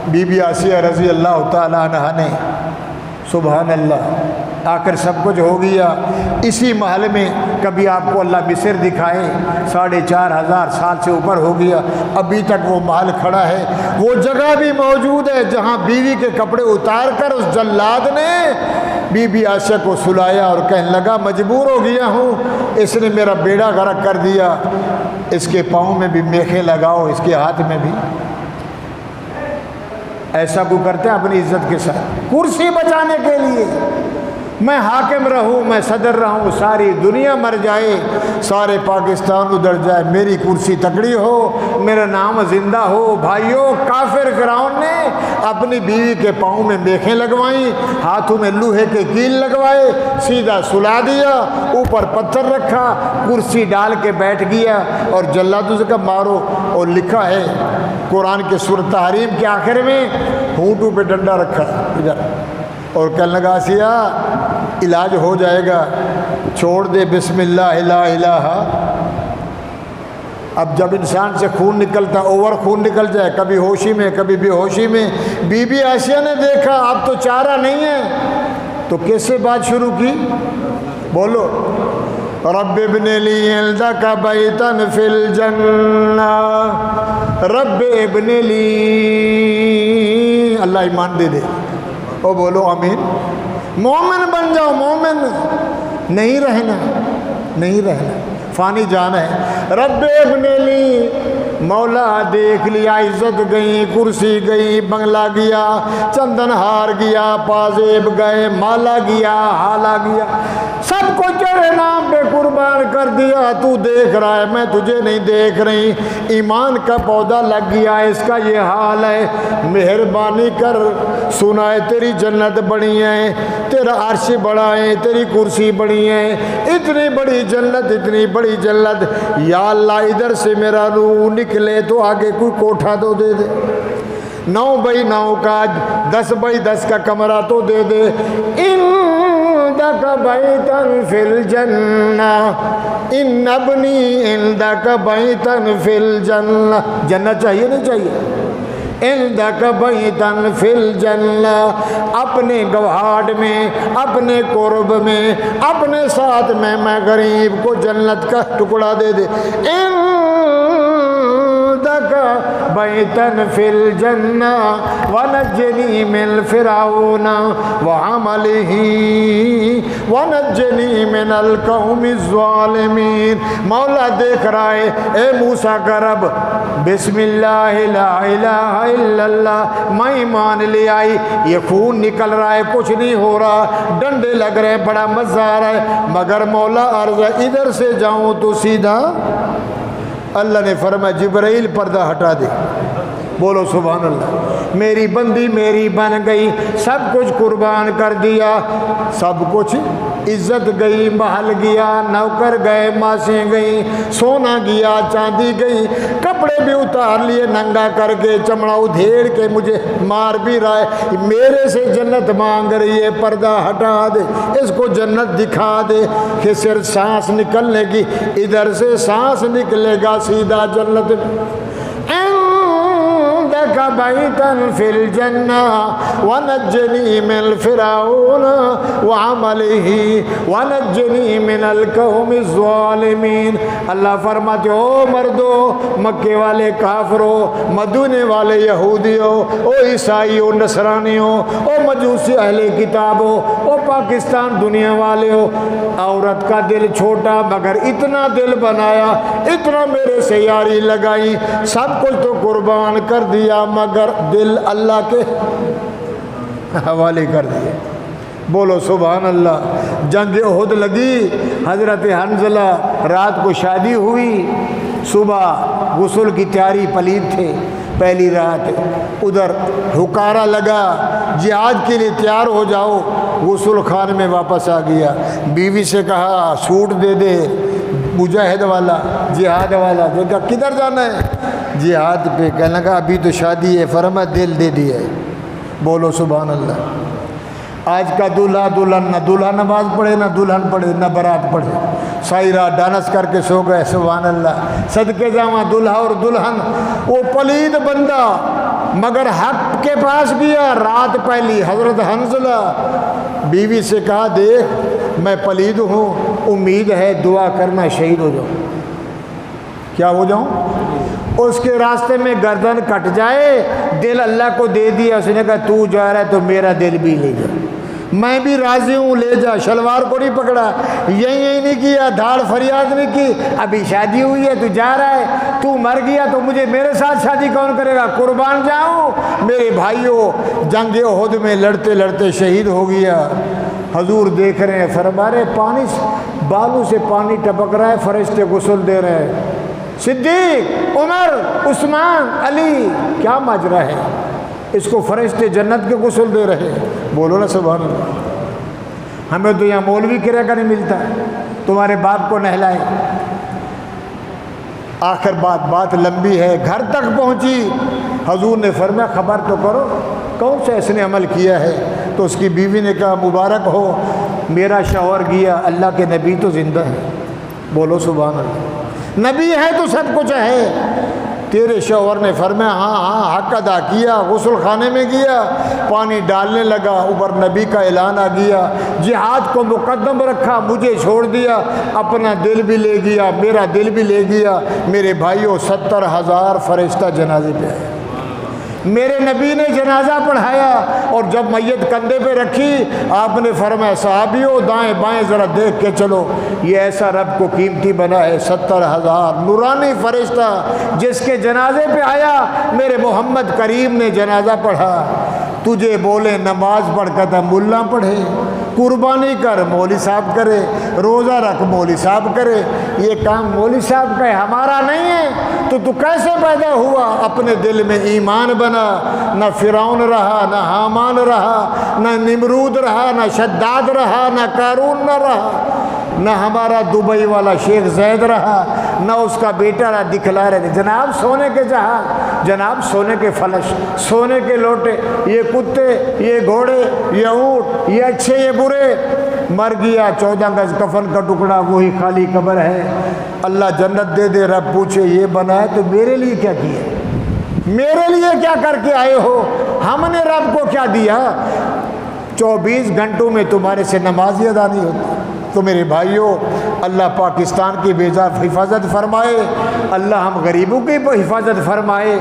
S1: بی بی آسیہ رضی اللہ تعالیٰ عنہ نے سبحان اللہ آخر سب کچھ ہو گیا۔ اسی محل میں کبھی آپ کو اللہ مصر دکھائے، 4,500 سال سے اوپر ہو گیا، ابھی تک وہ محل کھڑا ہے۔ وہ جگہ بھی موجود ہے جہاں بیوی کے کپڑے اتار کر اس جلاد نے بی بی عائشہ کو سلایا اور کہنے لگا مجبور ہو گیا ہوں، اس نے میرا بیڑا غرق کر دیا، اس کے پاؤں میں بھی میخیں لگاؤ، اس کے ہاتھ میں بھی۔ ایسا کو کرتے ہیں اپنی عزت کے ساتھ، کرسی بچانے کے لیے، میں حاکم رہوں، میں صدر رہوں، ساری دنیا مر جائے، سارے پاکستان ادھر جائے، میری کرسی تکڑی ہو، میرا نام زندہ ہو۔ بھائیوں کافر فرعون نے اپنی بیوی کے پاؤں میں میخیں لگوائیں، ہاتھوں میں لوہے کے کیل لگوائے، سیدھا سلا دیا، اوپر پتھر رکھا، کرسی ڈال کے بیٹھ گیا اور جلادوں سے کہا مارو۔ اور لکھا ہے قرآن کے سورۃ تحریم کے آخر میں ہونٹوں پہ ڈنڈا رکھا ادھر، اور کہنے لگا آسیہ علاج ہو جائے گا، چھوڑ دے بسم اللہ لا الہ۔ اب جب انسان سے خون نکلتا، اوور خون نکل جائے، کبھی ہوشی میں کبھی بے ہوشی میں، بی بی عائشہ نے دیکھا اب تو چارہ نہیں ہے، تو کس سے بات شروع کی؟ بولو رب ابن لی عندک بیتا فی الجنہ، رب ابن لی، اللہ ایمان دے دے، او بولو آمین۔ مومن بن جاؤ، مومن نہیں رہنا، نہیں رہنا، فانی جان ہے۔ رب ابن لی، مولا دیکھ لیا، عزت گئی، کرسی گئی، بنگلہ گیا، چندن ہار گیا، پازیب گئے، مالا گیا، حالا گیا، سب کو تیرے نام پہ قربان کر دیا، تو دیکھ رہا ہے، میں تجھے نہیں دیکھ رہی۔ ایمان کا پودا لگ گیا، اس کا یہ حال ہے، مہربانی کر، سنا ہے تیری جنت بڑی ہے، تیرا عرش بڑا ہے، تیری کرسی بڑی ہے، اتنی بڑی جنت، اتنی بڑی جنت، یا اللہ ادھر سے میرا روح نکلے تو آگے کوئی کوٹھا تو دے دے، 9x9 کا 10x10 کا کمرہ تو دے دے، عند
S2: عندك بیتا فی الجنہ ان ابنی عندك بیتا فی الجنہ، جنت چاہیے نہیں چاہیے؟ عندك بیتا فی الجنہ، اپنے گوہاٹ میں، اپنے قرب میں، اپنے ساتھ میں غریب کو جنت کا ٹکڑا دے دے۔ بیتا فی الجنہ ونجنی من فرعون وعملہ ونجنی من القوم الظالمین۔ مولا دیکھ رہا ہے، اے موسیٰ کا رب، بسم اللہ لا الہ الا اللہ، میں ایمان لے آئی، یہ خون نکل رہا ہے، کچھ نہیں ہو رہا، ڈنڈے لگ رہے ہیں، بڑا مزہ آ رہا ہے، مگر مولا عرض ادھر سے جاؤں تو سیدھا۔ اللہ نے فرمایا جبرائیل پردہ ہٹا دے۔ بولو سبحان اللہ۔ میری بندی میری بن گئی، سب کچھ قربان کر دیا، سب کچھ، عزت گئی، محل گیا، نوکر گئے، ماسیں گئی، سونا گیا، چاندی گئی، کپڑے بھی اتار لیے ننگا کر کے، چمڑا ادھیڑ کے مجھے مار بھی رہا ہے، میرے سے جنت مانگ رہی ہے، پردہ ہٹا دے، اس کو جنت دکھا دے کہ صرف سانس نکلنے کی، ادھر سے سانس نکلے گا سیدھا جنت میں۔ بیتا فی الجنہ ونجنی من فرعون وعملہ ونجنی من القوم الظالمین۔ اللہ فرماتے او مردو، مکے والے کافروں، مدینے والے یہودیوں، او عیسائیوں، نصرانیوں، او مجوسی اہل کتابوں، او پاکستان دنیا والوں، عورت کا دل چھوٹا مگر اتنا دل بنایا، اتنا میرے سے یاری لگائی، سب کچھ تو قربان کر دیا مگر دل اللہ کے حوالے کر دیے۔ بولو سبحان اللہ۔ جنگ احد لگی، حضرت حنظلہ رات کو شادی ہوئی، صبح غسل کی تیاری، پلید تھے، پہلی رات ادھر حکارہ لگا جہاد کے لیے تیار ہو جاؤ، غسل خانے میں واپس آ گیا، بیوی سے کہا سوٹ دے دے، مجاہد والا، جہاد والا، تو کہا کدھر جانا ہے؟ جہاد پہ۔ کہنے لگا ابھی تو شادی ہے، فرمایا دل دے دیا ہے۔ بولو سبحان اللہ۔ آج کا دلہا دلہن، نہ دلہا نماز پڑھے، نہ دلہن پڑھے، نہ برات پڑھے، ساری رات ڈانس کر کے سو گئے۔ سبحان اللہ۔ صدقے جاواں دلہا اور دلہن، وہ پلید بندہ مگر حق کے پاس گیا، رات پہلی حضرت حنظلہ بیوی سے کہا دیکھ میں پلید ہوں، امید ہے دعا کرنا شہید ہو جاؤں۔ کیا ہو جاؤں؟ اس کے راستے میں گردن کٹ جائے، دل اللہ کو دے دیا، اس نے کہا تو جا رہا ہے تو میرا دل بھی لے جا، میں بھی راضی ہوں، لے جا۔ شلوار کو نہیں پکڑا، یہی نہیں کیا، دھاڑ فریاد نہیں کی، ابھی شادی ہوئی ہے تو جا رہا ہے، تو مر گیا تو مجھے میرے ساتھ شادی کون کرے گا؟ قربان جاؤں۔ میرے بھائیوں، جنگ احد میں لڑتے لڑتے شہید ہو گیا۔ حضور دیکھ رہے ہیں، فرما رہے پانی بالوں سے پانی ٹپک رہا ہے، فرشتے غسل دے رہے ہیں، صدیق، عمر، عثمان، علی، کیا ماجرا ہے؟ اس کو فرشتے جنت کے غسل دے رہے ہیں۔ بولو نا سبحان اللہ۔ ہمیں تو یہاں مولوی کرایہ کا نہیں ملتا، تمہارے باپ کو نہلائے۔ آخر بات لمبی ہے، گھر تک پہنچی، حضور نے فرمایا خبر تو کرو کون سا اس نے عمل کیا ہے؟ تو اس کی بیوی نے کہا مبارک ہو، میرا شوہر گیا، اللہ کے نبی تو زندہ ہے۔ بولو سبحان اللہ۔ نبی ہے تو سب کچھ ہے۔ تیرے شوہر نے فرمایا ہاں حق ادا کیا، غسل خانے میں گیا، پانی ڈالنے لگا، اوپر نبی کا اعلان آ گیا، جہاد کو مقدم رکھا، مجھے چھوڑ دیا، اپنا دل بھی لے گیا، میرا دل بھی لے گیا۔ میرے بھائیوں 70,000 فرشتہ جنازے پہ آئے، میرے نبی نے جنازہ پڑھایا، اور جب میت کندھے پہ رکھی آپ نے فرمایا صحابیوں دائیں بائیں ذرا دیکھ کے چلو، یہ ایسا رب کو قیمتی بنا ہے، 70,000 نورانی فرشتہ جس کے جنازے پہ آیا، میرے محمد کریم نے جنازہ پڑھا۔ تجھے بولے نماز پڑھ کر ملا پڑھے، قربانی کر مولوی صاحب کرے، روزہ رکھ مولوی صاحب کرے، یہ کام مولوی صاحب کا ہے، ہمارا نہیں ہے۔ تو کیسے پیدا ہوا؟ اپنے دل میں ایمان بنا، نہ فرعون رہا، نہ حامان رہا، نہ نمرود رہا، نہ شداد رہا، نہ قارون نہ رہا، نہ ہمارا دبئی والا شیخ زید رہا، نہ اس کا بیٹا رہا۔ دکھلا رہے تھے جناب سونے کے جہاز، جناب سونے کے فلش، سونے کے لوٹے، یہ کتے، یہ گھوڑے، یہ اونٹ، یہ اچھے یہ برے، مر گیا 14 گز کفن کا ٹکڑا وہی خالی قبر ہے. اللہ جنت دے دے. رب پوچھے یہ بنا ہے تو میرے لیے کیا کیا, میرے لیے کیا کر کے آئے ہو؟ ہم نے رب کو کیا دیا؟ 24 گھنٹوں میں تمہارے سے نماز ہی ادا نہیں ہوتی. تو میرے بھائیوں اللہ پاکستان کی بیزا حفاظت فرمائے, اللہ ہم غریبوں کی حفاظت فرمائے.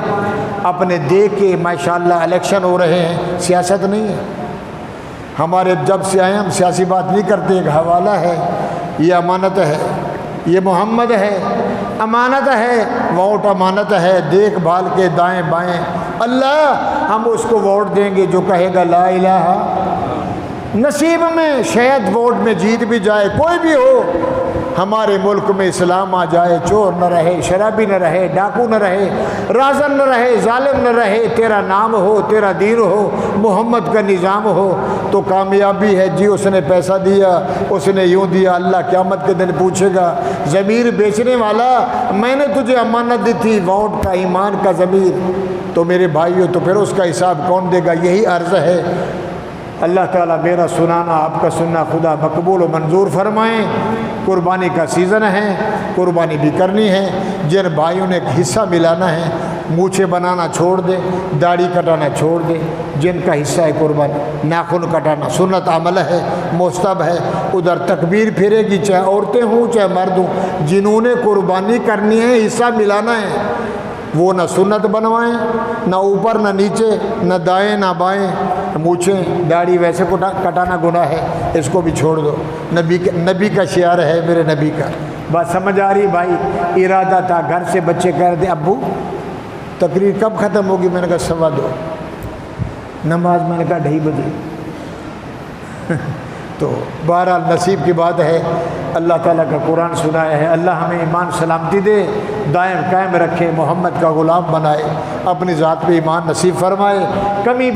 S2: اپنے دیکھ کے ماشاءاللہ الیکشن ہو رہے ہیں, سیاست نہیں ہے. ہمارے جب سے آئے ہم سیاسی بات نہیں کرتے. ایک حوالہ ہے, یہ امانت ہے, یہ محمد ہے, امانت ہے, ووٹ امانت ہے. دیکھ بھال کے دائیں بائیں اللہ ہم اس کو ووٹ دیں گے جو کہے گا لا الہ. نصیب میں شاید ووٹ میں جیت بھی جائے, کوئی بھی ہو, ہمارے ملک میں اسلام آ جائے, چور نہ رہے, شرابی نہ رہے, ڈاکو نہ رہے, رازن نہ رہے, ظالم نہ رہے, تیرا نام ہو, تیرا دین ہو, محمد کا نظام ہو تو کامیابی ہے. جی اس نے پیسہ دیا, اس نے یوں دیا, اللہ قیامت کے دن پوچھے گا ضمیر بیچنے والا میں نے تجھے امانت دی تھی ووٹ کا, ایمان کا ضمیر. تو میرے بھائیوں تو پھر اس کا حساب کون دے گا؟ یہی عرض ہے. اللہ تعالیٰ میرا سنانا آپ کا سننا خدا مقبول و منظور فرمائیں. قربانی کا سیزن ہے, قربانی بھی کرنی ہے. جن بھائیوں نے ایک حصہ ملانا ہے مونچھیں بنانا چھوڑ دے, داڑھی کٹانا چھوڑ دے. جن کا حصہ ہے قربانی, ناخن کٹانا سنت عمل ہے, مستحب ہے. ادھر تکبیر پھرے گی چاہے عورتیں ہوں چاہے مرد ہوں. جنہوں نے قربانی کرنی ہے حصہ ملانا ہے وہ نہ سنت بنوائیں, نہ اوپر نہ نیچے, نہ دائیں نہ بائیں. مونچھیں داڑھی ویسے کٹانا گناہ ہے, اس کو بھی چھوڑ دو. نبی کا شعار ہے, میرے نبی کا. بات سمجھ آ رہی بھائی؟ ارادہ تھا گھر سے بچے کہہ رہے ابو تقریر کب ختم ہوگی؟ میں نے کہا 2:15. نماز میں نے کہا 2:30 بجے. تو بہرحال نصیب کی بات ہے. اللہ تعالیٰ کا قرآن سنایا ہے. اللہ ہمیں ایمان سلامتی دے, دائم قائم رکھے, محمد کا غلام بنائے, اپنی ذات پہ ایمان نصیب فرمائے. کمی